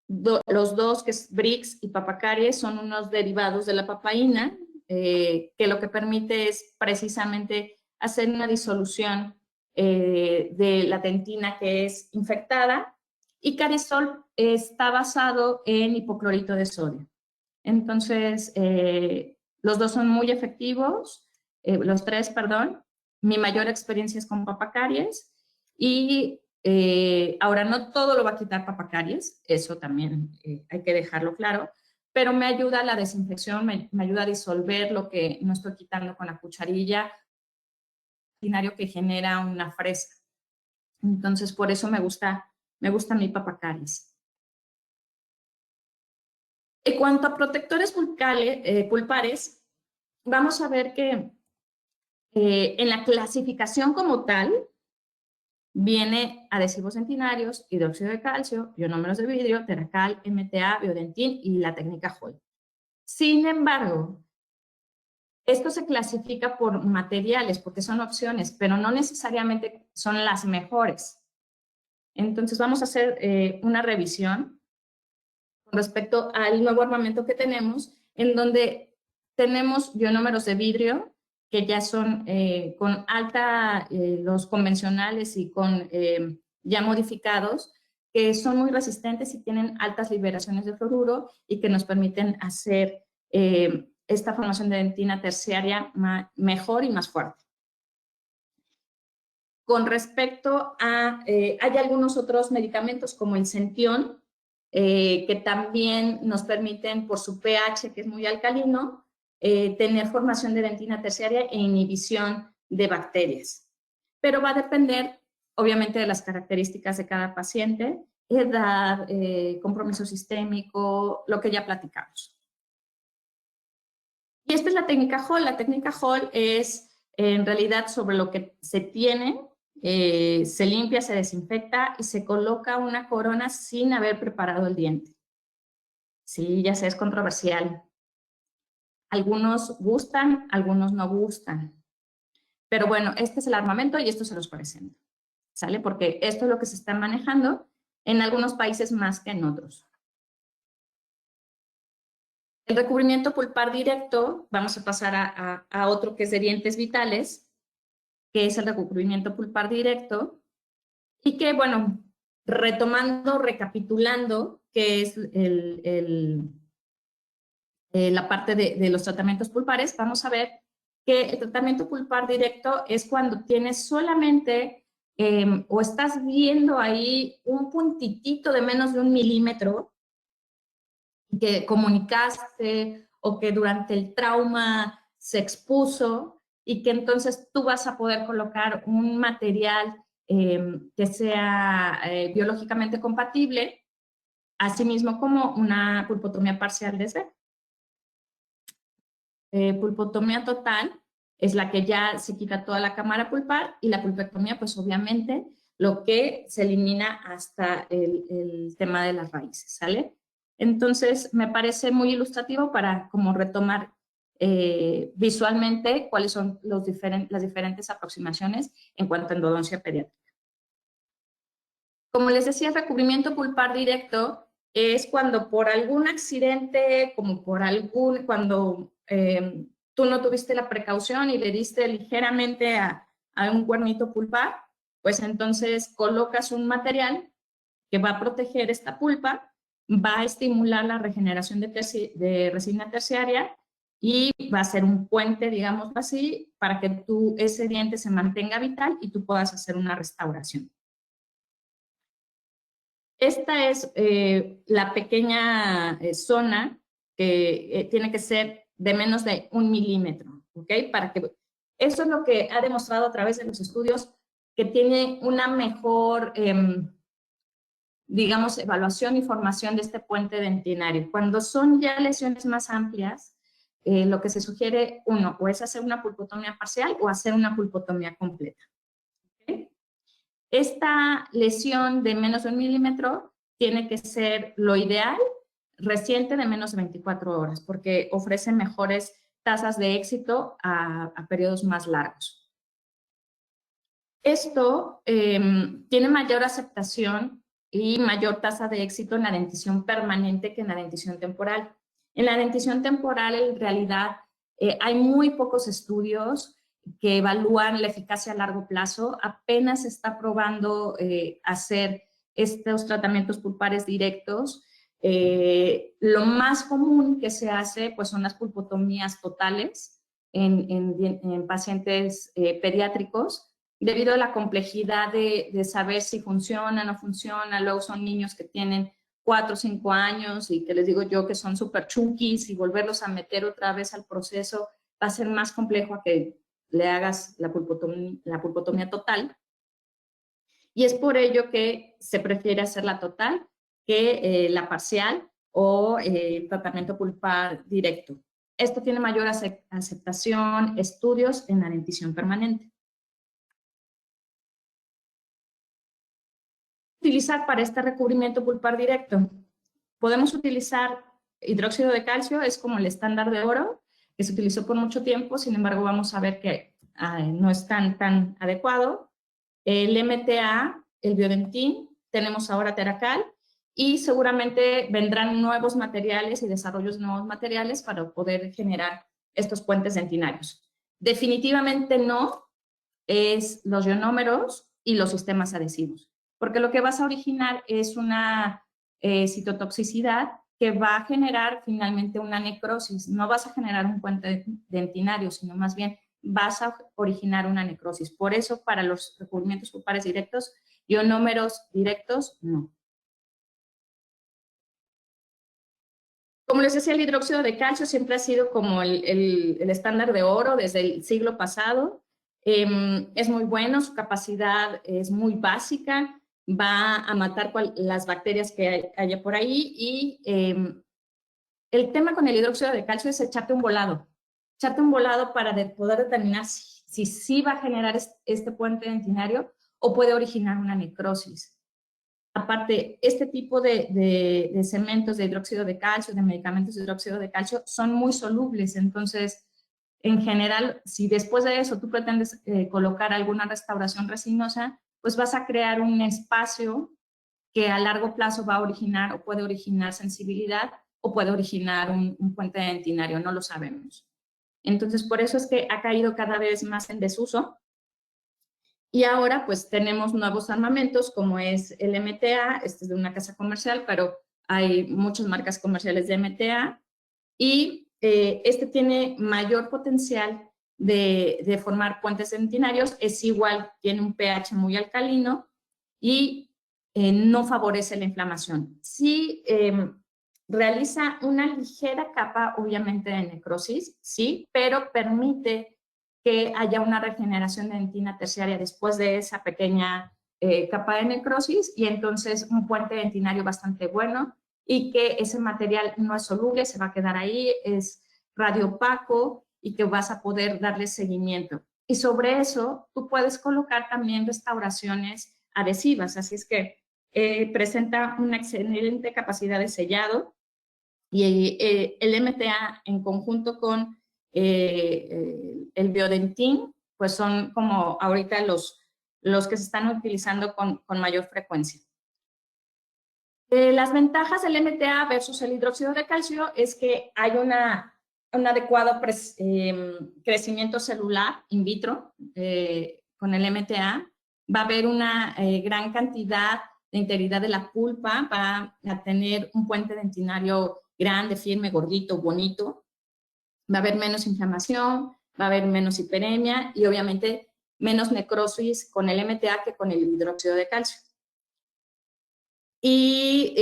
Los dos, que es Brix y papacaries, son unos derivados de la papaína, que lo que permite es precisamente hacer una disolución de la dentina que es infectada, y Carisol está basado en hipoclorito de sodio. Entonces, los dos son muy efectivos, los tres, perdón. Mi mayor experiencia es con papacaries y ahora no todo lo va a quitar papacaries, eso también hay que dejarlo claro, pero me ayuda a la desinfección, me ayuda a disolver lo que no estoy quitando con la cucharilla, que genera una fresa. Entonces, por eso me gusta mi papacaries. En cuanto a protectores pulpares, vamos a ver que en la clasificación como tal, viene adhesivos centenarios, hidróxido de calcio, ionómeros de vidrio, Teracal, MTA, Biodentin y la técnica Holt. Sin embargo, esto se clasifica por materiales porque son opciones, pero no necesariamente son las mejores. Entonces vamos a hacer una revisión con respecto al nuevo armamento que tenemos, en donde tenemos ionómeros de vidrio, que ya son con alta, los convencionales y con ya modificados, que son muy resistentes y tienen altas liberaciones de fluoruro y que nos permiten hacer esta formación de dentina terciaria mejor y más fuerte. Con respecto a, hay algunos otros medicamentos como el Centión, que también nos permiten, por su pH, que es muy alcalino, tener formación de dentina terciaria e inhibición de bacterias. Pero va a depender, obviamente, de las características de cada paciente, edad, compromiso sistémico, lo que ya platicamos. Y esta es la técnica Hall. La técnica Hall es, en realidad, sobre lo que se tiene, se limpia, se desinfecta y se coloca una corona sin haber preparado el diente. Sí, ya sé, es controversial. Algunos gustan, algunos no gustan. Pero bueno, este es el armamento y esto se los presento, ¿sale? Porque esto es lo que se está manejando en algunos países más que en otros. El recubrimiento pulpar directo, vamos a pasar a otro que es de dientes vitales, que es el recubrimiento pulpar directo, y que, bueno, retomando, recapitulando, que es la parte de los tratamientos pulpares, vamos a ver que el tratamiento pulpar directo es cuando tienes solamente o estás viendo ahí un puntitito de menos de 1 milímetro que comunicaste o que durante el trauma se expuso, y que entonces tú vas a poder colocar un material que sea biológicamente compatible, asimismo como una pulpotomía parcial de ser. Pulpotomía total es la que ya se quita toda la cámara pulpar, y la pulpectomía, pues obviamente, lo que se elimina hasta el tema de las raíces, ¿sale? Entonces, me parece muy ilustrativo para como retomar visualmente cuáles son las diferentes aproximaciones en cuanto a endodoncia pediátrica. Como les decía, el recubrimiento pulpar directo es cuando por algún accidente, como cuando tú no tuviste la precaución y le diste ligeramente a un cuernito pulpar, pues entonces colocas un material que va a proteger esta pulpa va a estimular la regeneración de resina terciaria y va a ser un puente, digamos así, para que ese diente se mantenga vital y tú puedas hacer una restauración. Esta es la pequeña zona que tiene que ser de menos de 1 milímetro, ¿ok? Eso es lo que ha demostrado a través de los estudios que tiene una mejor, digamos, evaluación y formación de este puente dentinario. Cuando son ya lesiones más amplias, lo que se sugiere, uno, o es hacer una pulpotomía parcial o hacer una pulpotomía completa. ¿Okay? Esta lesión de menos de 1 milímetro tiene que ser lo ideal, reciente, de menos de 24 horas, porque ofrece mejores tasas de éxito a periodos más largos. Esto tiene mayor aceptación y mayor tasa de éxito en la dentición permanente que en la dentición temporal. En la dentición temporal, en realidad, hay muy pocos estudios que evalúan la eficacia a largo plazo. Apenas se está probando hacer estos tratamientos pulpares directos. Lo más común que se hace pues, son las pulpotomías totales en pacientes pediátricos, debido a la complejidad de saber si funciona o no funciona. Luego son niños que tienen 4 o 5 años y que les digo yo que son súper chunquis, y volverlos a meter otra vez al proceso va a ser más complejo a que le hagas la pulpotomía total. Y es por ello que se prefiere hacer la total que la parcial o el tratamiento pulpar directo. Esto tiene mayor aceptación, estudios en la dentición permanente. Utilizar para este recubrimiento pulpar directo. Podemos utilizar hidróxido de calcio, es como el estándar de oro, que se utilizó por mucho tiempo, sin embargo vamos a ver que no es tan adecuado. El MTA, el Biodentin, tenemos ahora Teracal, y seguramente vendrán nuevos materiales y desarrollos de nuevos materiales para poder generar estos puentes dentinarios. Definitivamente no es los ionómeros y los sistemas adhesivos, porque lo que vas a originar es una citotoxicidad que va a generar finalmente una necrosis. No vas a generar un puente dentinario, sino más bien vas a originar una necrosis. Por eso, para los recubrimientos pulpares directos, ionómeros directos, no. Como les decía, el hidróxido de calcio siempre ha sido como el estándar de oro desde el siglo pasado. Es muy bueno, su capacidad es muy básica, va a matar las bacterias que haya por ahí, y el tema con el hidróxido de calcio es echarte un volado para poder determinar si sí va a generar este puente dentinario o puede originar una necrosis. Aparte, este tipo de cementos de hidróxido de calcio, de medicamentos de hidróxido de calcio, son muy solubles. Entonces, en general, si después de eso tú pretendes colocar alguna restauración resinosa, pues vas a crear un espacio que a largo plazo va a originar o puede originar sensibilidad o puede originar un puente dentinario, no lo sabemos. Entonces, por eso es que ha caído cada vez más en desuso. Y ahora pues tenemos nuevos armamentos como es el MTA, este es de una casa comercial, pero hay muchas marcas comerciales de MTA, y este tiene mayor potencial de formar puentes dentinarios, es igual, tiene un pH muy alcalino y no favorece la inflamación. Sí realiza una ligera capa, obviamente, de necrosis, sí, pero permite que haya una regeneración de dentina terciaria después de esa pequeña capa de necrosis, y entonces un puente dentinario bastante bueno, y que ese material no es soluble, se va a quedar ahí, es radioopaco y que vas a poder darle seguimiento. Y sobre eso tú puedes colocar también restauraciones adhesivas, así es que presenta una excelente capacidad de sellado, y el MTA en conjunto con el Biodentin, pues son como ahorita los que se están utilizando con mayor frecuencia. Las ventajas del MTA versus el hidróxido de calcio es que hay un adecuado crecimiento celular in vitro con el MTA. Va a haber una gran cantidad de integridad de la pulpa, va a tener un puente dentinario grande, firme, gordito, bonito. Va a haber menos inflamación, va a haber menos hiperemia y obviamente menos necrosis con el MTA que con el hidróxido de calcio. Y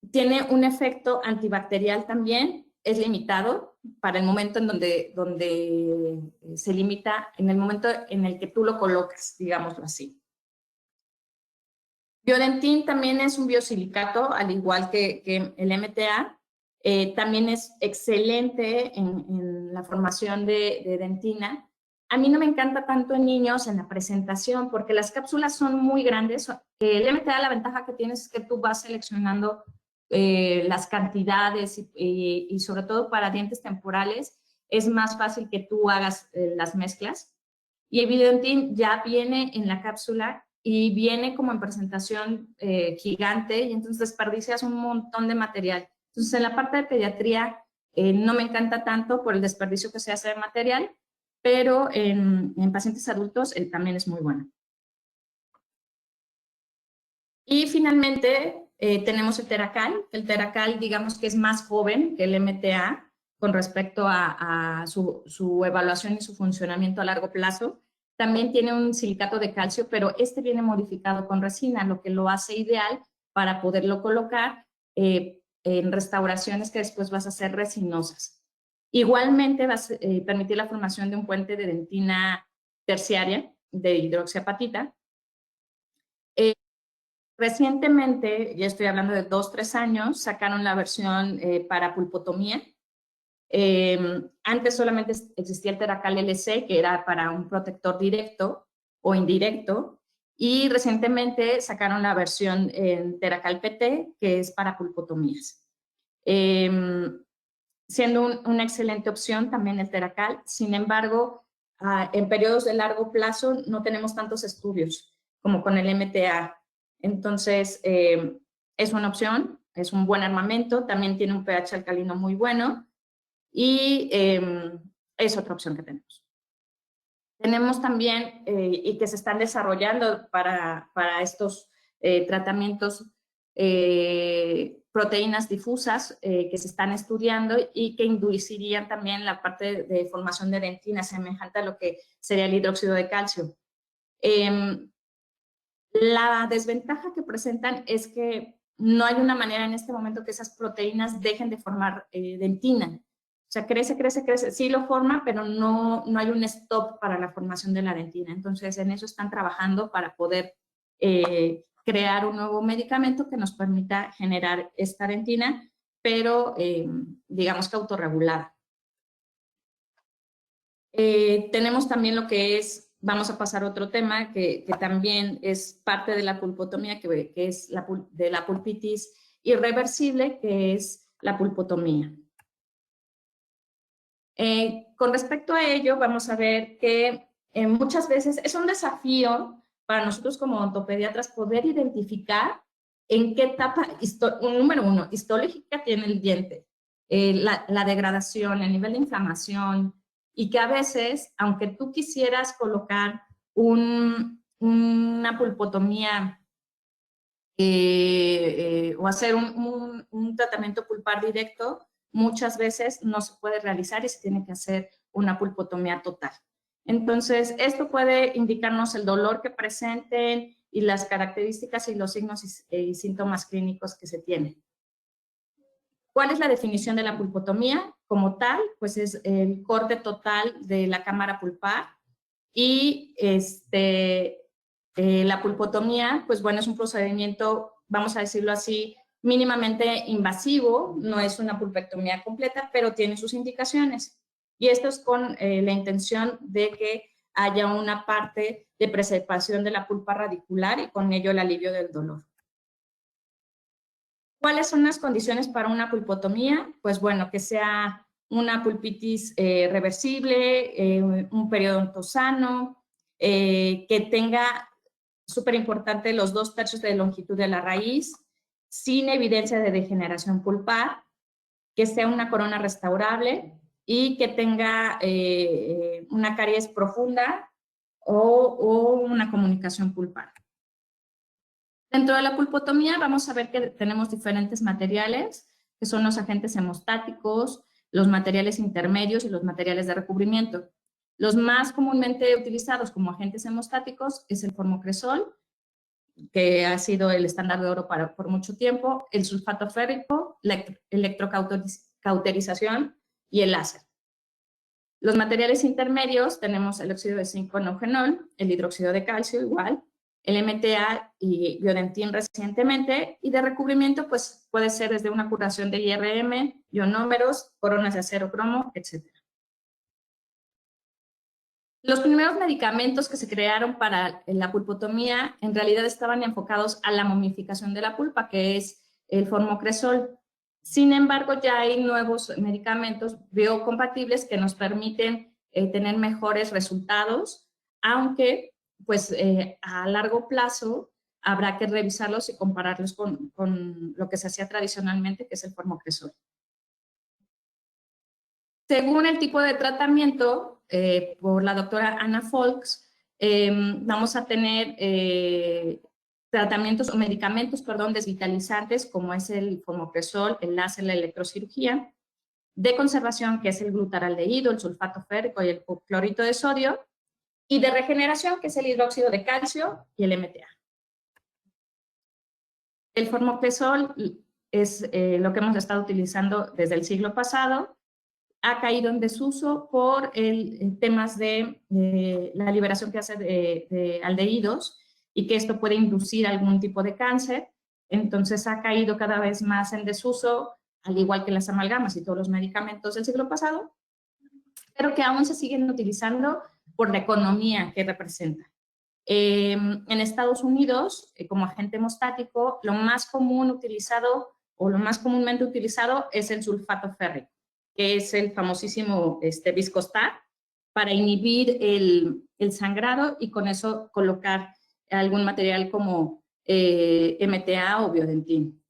tiene un efecto antibacterial también, es limitado para el momento en donde se limita, en el momento en el que tú lo colocas, digámoslo así. Biodentin también es un biosilicato, al igual que el MTA. También es excelente en la formación de dentina. A mí no me encanta tanto en niños en la presentación porque las cápsulas son muy grandes. El MTA, la ventaja que tienes es que tú vas seleccionando las cantidades y sobre todo para dientes temporales es más fácil que tú hagas las mezclas. Y el Biodentin ya viene en la cápsula y viene como en presentación gigante y entonces desperdicias un montón de material. Entonces, en la parte de pediatría no me encanta tanto por el desperdicio que se hace de material, pero en pacientes adultos también es muy bueno. Y finalmente tenemos el Teracal. El Teracal, digamos que es más joven que el MTA con respecto a su evaluación y su funcionamiento a largo plazo. También tiene un silicato de calcio, pero este viene modificado con resina, lo que lo hace ideal para poderlo colocar en restauraciones que después vas a hacer resinosas. Igualmente vas a permitir la formación de un puente de dentina terciaria de hidroxiapatita. Recientemente, ya estoy hablando de 2-3 años, sacaron la versión para pulpotomía. Antes solamente existía el Teracal LC, que era para un protector directo o indirecto, y recientemente sacaron la versión en Teracal PT, que es para pulpotomías. Siendo una excelente opción también el Teracal, sin embargo, en periodos de largo plazo no tenemos tantos estudios como con el MTA. Entonces, es una opción, es un buen armamento, también tiene un pH alcalino muy bueno y es otra opción que tenemos. Tenemos también, y que se están desarrollando para estos tratamientos, proteínas difusas que se están estudiando y que inducirían también la parte de formación de dentina semejante a lo que sería el hidróxido de calcio. La desventaja que presentan es que no hay una manera en este momento que esas proteínas dejen de formar dentina. O sea, crece, crece, crece. Sí lo forma, pero no hay un stop para la formación de la dentina. Entonces, en eso están trabajando para poder crear un nuevo medicamento que nos permita generar esta dentina, pero digamos que autorregulada. Tenemos también lo que es, vamos a pasar a otro tema que también es parte de la pulpotomía, que es de la pulpitis irreversible, que es la pulpotomía. Con respecto a ello, vamos a ver que muchas veces es un desafío para nosotros como odontopediatras poder identificar en qué etapa, número uno, histológica tiene el diente, la degradación, el nivel de inflamación, y que a veces, aunque tú quisieras colocar una pulpotomía o hacer un tratamiento pulpar directo, muchas veces no se puede realizar y se tiene que hacer una pulpotomía total. Entonces, esto puede indicarnos el dolor que presenten y las características y los signos y síntomas clínicos que se tienen. ¿Cuál es la definición de la pulpotomía? Como tal, pues es el corte total de la cámara pulpar y la pulpotomía, pues bueno, es un procedimiento, vamos a decirlo así, mínimamente invasivo, no es una pulpectomía completa, pero tiene sus indicaciones. Y esto es con la intención de que haya una parte de preservación de la pulpa radicular y con ello el alivio del dolor. ¿Cuáles son las condiciones para una pulpotomía? Pues bueno, que sea una pulpitis reversible, un periodonto sano, que tenga, súper importante, los 2/3 de longitud de la raíz, sin evidencia de degeneración pulpar, que sea una corona restaurable y que tenga una caries profunda o una comunicación pulpar. Dentro de la pulpotomía vamos a ver que tenemos diferentes materiales, que son los agentes hemostáticos, los materiales intermedios y los materiales de recubrimiento. Los más comúnmente utilizados como agentes hemostáticos es el formocresol, que ha sido el estándar de oro por mucho tiempo, el sulfato férrico, la electrocauterización y el láser. Los materiales intermedios tenemos el óxido de zinco nogenol, el hidróxido de calcio igual, el MTA y biodentín recientemente, y de recubrimiento pues puede ser desde una curación de IRM, ionómeros, coronas de acero cromo, etc. Los primeros medicamentos que se crearon para la pulpotomía en realidad estaban enfocados a la momificación de la pulpa, que es el formocresol. Sin embargo, ya hay nuevos medicamentos biocompatibles que nos permiten tener mejores resultados, aunque pues a largo plazo habrá que revisarlos y compararlos con lo que se hacía tradicionalmente, que es el formocresol. Según el tipo de tratamiento, por la doctora Anna Folks, vamos a tener tratamientos o medicamentos, perdón, desvitalizantes, como es el formocresol, el láser, la electrocirugía, de conservación, que es el glutaraldehído, el sulfato férrico y el clorito de sodio, y de regeneración, que es el hidróxido de calcio y el MTA. El formocresol es lo que hemos estado utilizando desde el siglo pasado. Ha caído en desuso por temas de la liberación que hace de aldehídos y que esto puede inducir algún tipo de cáncer. Entonces ha caído cada vez más en desuso, al igual que las amalgamas y todos los medicamentos del siglo pasado, pero que aún se siguen utilizando por la economía que representa. En Estados Unidos, como agente hemostático, lo más común utilizado o lo más comúnmente utilizado es el sulfato férrico, que es el famosísimo Viscostar, para inhibir el sangrado y con eso colocar algún material como MTA o biodentín.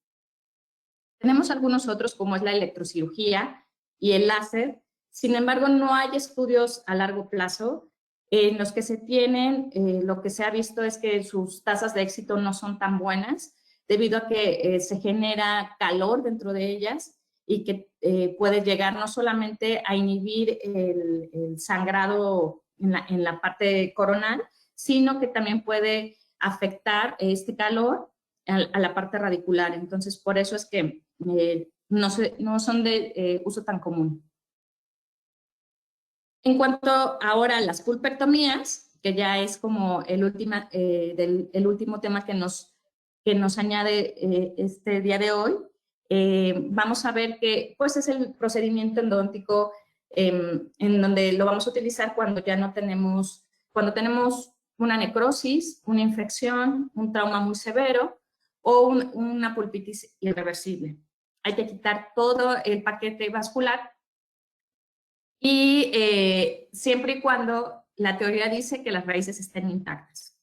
Tenemos algunos otros como es la electrocirugía y el láser. Sin embargo, no hay estudios a largo plazo en los que se tienen. Lo que se ha visto es que sus tasas de éxito no son tan buenas debido a que se genera calor dentro de ellas y que puede llegar no solamente a inhibir el sangrado en la parte coronal, sino que también puede afectar este calor a la parte radicular. Entonces, por eso es que no son de uso tan común. En cuanto ahora a las pulpectomías, que ya es como el último tema que nos añade este día de hoy, vamos a ver que pues es el procedimiento endodóntico en donde lo vamos a utilizar cuando ya no tenemos, cuando tenemos una necrosis, una infección, un trauma muy severo o una pulpitis irreversible. Hay que quitar todo el paquete vascular y siempre y cuando la teoría dice que las raíces estén intactas.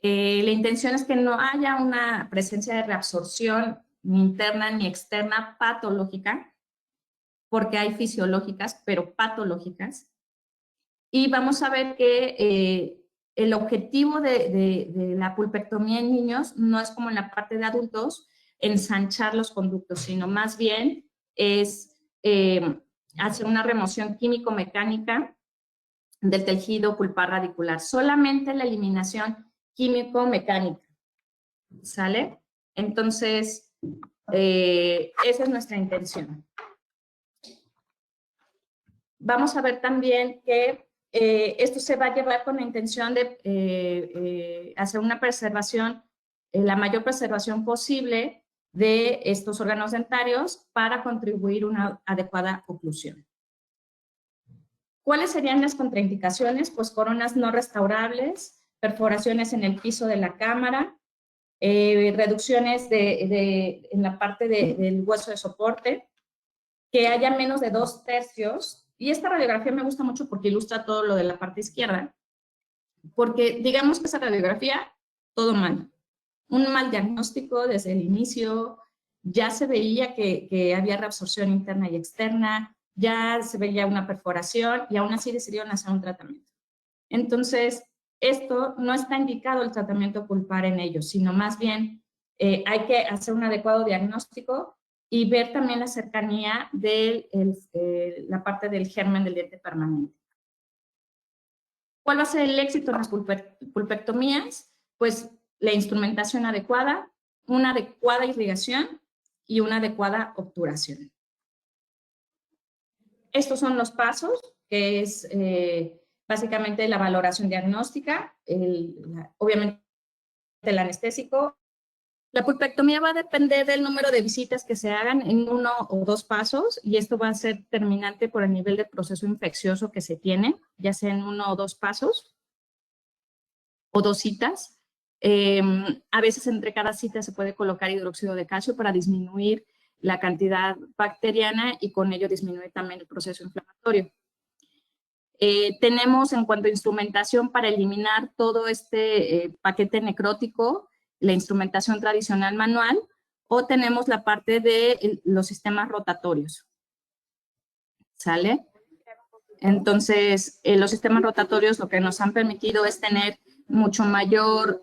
La intención es que no haya una presencia de reabsorción ni interna ni externa patológica, porque hay fisiológicas, pero patológicas. Y vamos a ver que el objetivo de la pulpectomía en niños no es como en la parte de adultos, ensanchar los conductos, sino más bien es hacer una remoción químico-mecánica del tejido pulpar radicular. Solamente la eliminación químico-mecánica, ¿sale? Entonces, esa es nuestra intención. Vamos a ver también que esto se va a llevar con la intención de hacer una preservación, la mayor preservación posible de estos órganos dentarios para contribuir a una adecuada oclusión. ¿Cuáles serían las contraindicaciones? Pues coronas no restaurables, perforaciones en el piso de la cámara, reducciones en la parte del hueso de soporte, que haya menos de 2/3. Y esta radiografía me gusta mucho porque ilustra todo lo de la parte izquierda, porque digamos que esa radiografía, todo mal. Un mal diagnóstico desde el inicio, ya se veía que había reabsorción interna y externa, ya se veía una perforación y aún así decidieron hacer un tratamiento. Entonces, esto no está indicado el tratamiento pulpar en ellos, sino más bien hay que hacer un adecuado diagnóstico y ver también la cercanía de la parte del germen del diente permanente. ¿Cuál va a ser el éxito en las pulpectomías? Pues la instrumentación adecuada, una adecuada irrigación y una adecuada obturación. Estos son los pasos, que es básicamente la valoración diagnóstica, obviamente el anestésico. La pulpectomía va a depender del número de visitas que se hagan en 1 o 2 pasos, y esto va a ser determinante por el nivel de proceso infeccioso que se tiene, ya sea en 1 o 2 pasos o 2 citas. A veces entre cada cita se puede colocar hidróxido de calcio para disminuir la cantidad bacteriana y con ello disminuir también el proceso inflamatorio. Tenemos en cuanto a instrumentación para eliminar todo este paquete necrótico, la instrumentación tradicional manual, o tenemos la parte de los sistemas rotatorios. ¿Sale? Entonces, los sistemas rotatorios lo que nos han permitido es tener mucho mayor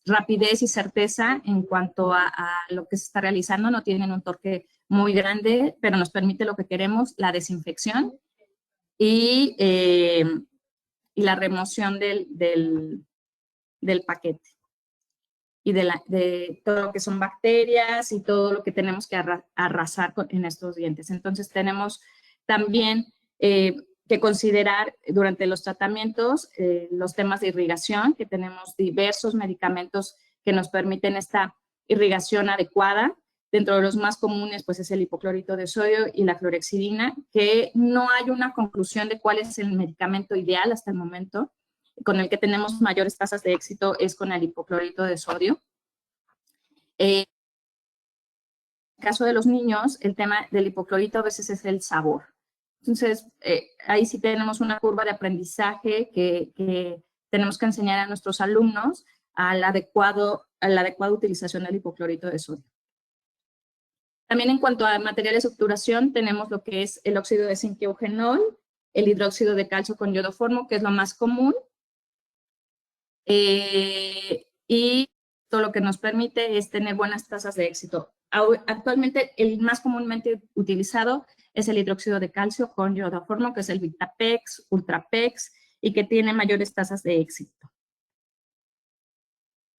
rapidez y certeza en cuanto a lo que se está realizando. No tienen un torque muy grande, pero nos permite lo que queremos, la desinfección y la remoción del paquete y de todo lo que son bacterias y todo lo que tenemos que arrasar en estos dientes. Entonces tenemos también que considerar durante los tratamientos los temas de irrigación, que tenemos diversos medicamentos que nos permiten esta irrigación adecuada. Dentro de los más comunes, pues es el hipoclorito de sodio y la clorhexidina, que no hay una conclusión de cuál es el medicamento ideal hasta el momento. Con el que tenemos mayores tasas de éxito es con el hipoclorito de sodio. En el caso de los niños, el tema del hipoclorito a veces es el sabor. Entonces, ahí sí tenemos una curva de aprendizaje que tenemos que enseñar a nuestros alumnos a la adecuada utilización del hipoclorito de sodio. También en cuanto a materiales de obturación, tenemos lo que es el óxido de zinc y eugenol, el hidróxido de calcio con iodoformo, que es lo más común. Y todo lo que nos permite es tener buenas tasas de éxito. Actualmente, el más comúnmente utilizado es el hidróxido de calcio con iodoformo, que es el Vitapex, Ultrapex, y que tiene mayores tasas de éxito.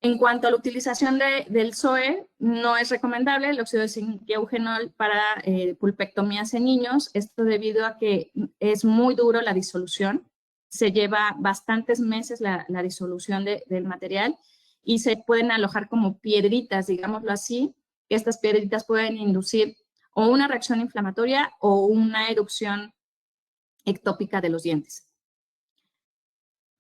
En cuanto a la utilización del SOE, no es recomendable el óxido de zinc y eugenol para pulpectomías en niños, esto debido a que es muy duro la disolución, se lleva bastantes meses la disolución del material y se pueden alojar como piedritas, digámoslo así. Estas piedritas pueden inducir o una reacción inflamatoria o una erupción ectópica de los dientes.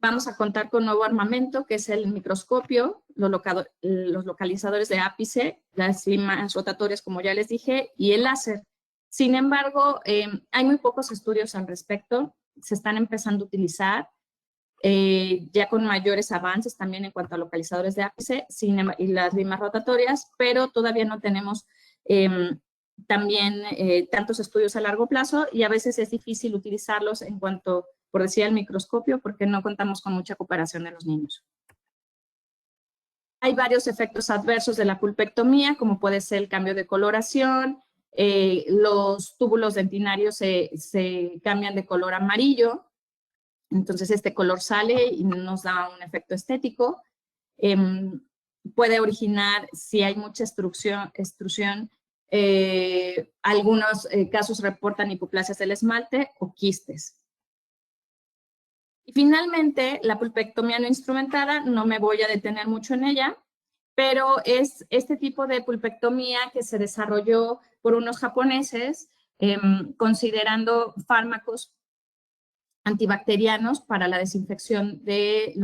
Vamos a contar con nuevo armamento, que es el microscopio, los localizadores de ápice, las limas rotatorias, como ya les dije, y el láser. Sin embargo, hay muy pocos estudios al respecto, se están empezando a utilizar, ya con mayores avances también en cuanto a localizadores de ápice y las limas rotatorias, pero todavía no tenemos también tantos estudios a largo plazo y a veces es difícil utilizarlos en cuanto, por decir, al microscopio, porque no contamos con mucha cooperación de los niños. Hay varios efectos adversos de la pulpectomía, como puede ser el cambio de coloración, los túbulos dentinarios se cambian de color amarillo, entonces este color sale y nos da un efecto estético. Puede originar, si hay mucha extrusión, algunos casos reportan hipoplasias del esmalte o quistes. Y finalmente, la pulpectomía no instrumentada, no me voy a detener mucho en ella, pero es este tipo de pulpectomía que se desarrolló por unos japoneses considerando fármacos antibacterianos para la desinfección de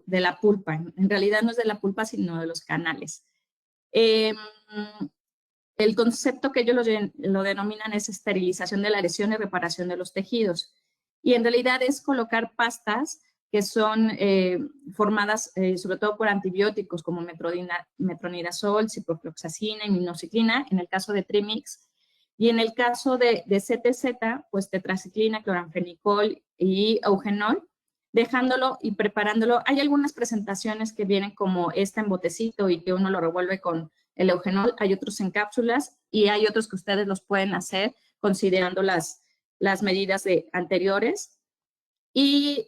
la pulpa. En realidad no es de la pulpa, sino de los canales. El concepto que ellos lo denominan es esterilización de la lesión y reparación de los tejidos. Y en realidad es colocar pastas que son formadas sobre todo por antibióticos como metronidazol, ciprofloxacina y minoxidilina, en el caso de Trimix. Y en el caso de CTZ, pues tetraciclina, cloranfenicol y eugenol, dejándolo y preparándolo. Hay algunas presentaciones que vienen como esta en botecito y que uno lo revuelve con el eugenol, hay otros en cápsulas y hay otros que ustedes los pueden hacer considerando las medidas anteriores. Y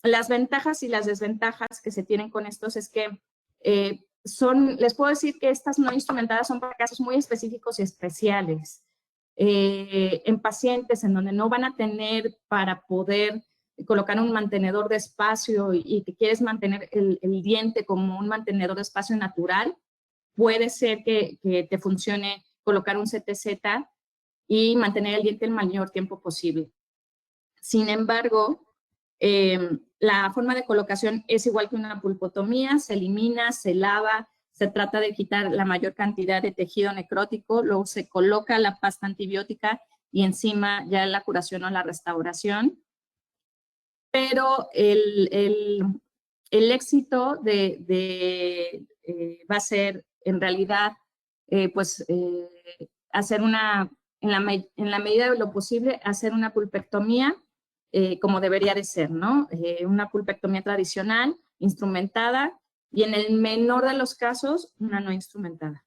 las ventajas y las desventajas que se tienen con estos es que les puedo decir que estas no instrumentadas son para casos muy específicos y especiales. En pacientes en donde no van a tener para poder colocar un mantenedor de espacio y que quieres mantener el diente como un mantenedor de espacio natural, puede ser que te funcione colocar un CTZ y mantener el diente el mayor tiempo posible. Sin embargo, la forma de colocación es igual que una pulpotomía, se elimina, se lava, se trata de quitar la mayor cantidad de tejido necrótico, luego se coloca la pasta antibiótica y encima ya la curación o la restauración. Pero el éxito va a ser en realidad hacer en la medida de lo posible, hacer una pulpectomía como debería de ser, ¿no? Una pulpectomía tradicional, instrumentada, y en el menor de los casos, una no instrumentada.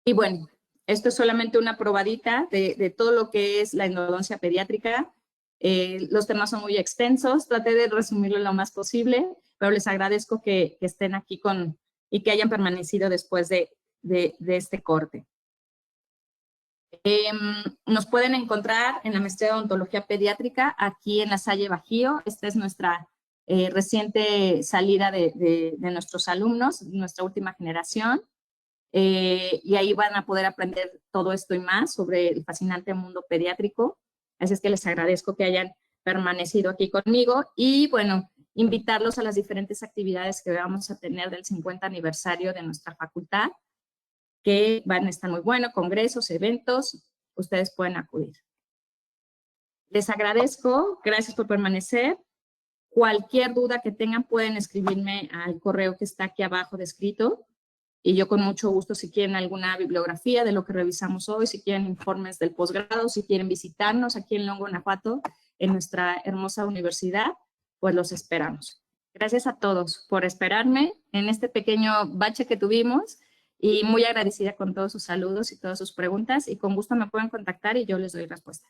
Y bueno, esto es solamente una probadita de todo lo que es la endodoncia pediátrica. Los temas son muy extensos, traté de resumirlo lo más posible, pero les agradezco que estén aquí y que hayan permanecido después de este corte. Nos pueden encontrar en la maestría de odontología pediátrica aquí en La Salle Bajío. Esta es nuestra reciente salida de nuestros alumnos, nuestra última generación. Y ahí van a poder aprender todo esto y más sobre el fascinante mundo pediátrico. Así es que les agradezco que hayan permanecido aquí conmigo y bueno, invitarlos a las diferentes actividades que vamos a tener del 50 aniversario de nuestra facultad, que van a estar muy buenos, congresos, eventos, ustedes pueden acudir. Les agradezco, gracias por permanecer. Cualquier duda que tengan pueden escribirme al correo que está aquí abajo descrito y yo con mucho gusto, si quieren alguna bibliografía de lo que revisamos hoy, si quieren informes del posgrado, si quieren visitarnos aquí en León, Guanajuato, en nuestra hermosa universidad, pues los esperamos. Gracias a todos por esperarme en este pequeño bache que tuvimos y muy agradecida con todos sus saludos y todas sus preguntas y con gusto me pueden contactar y yo les doy respuesta.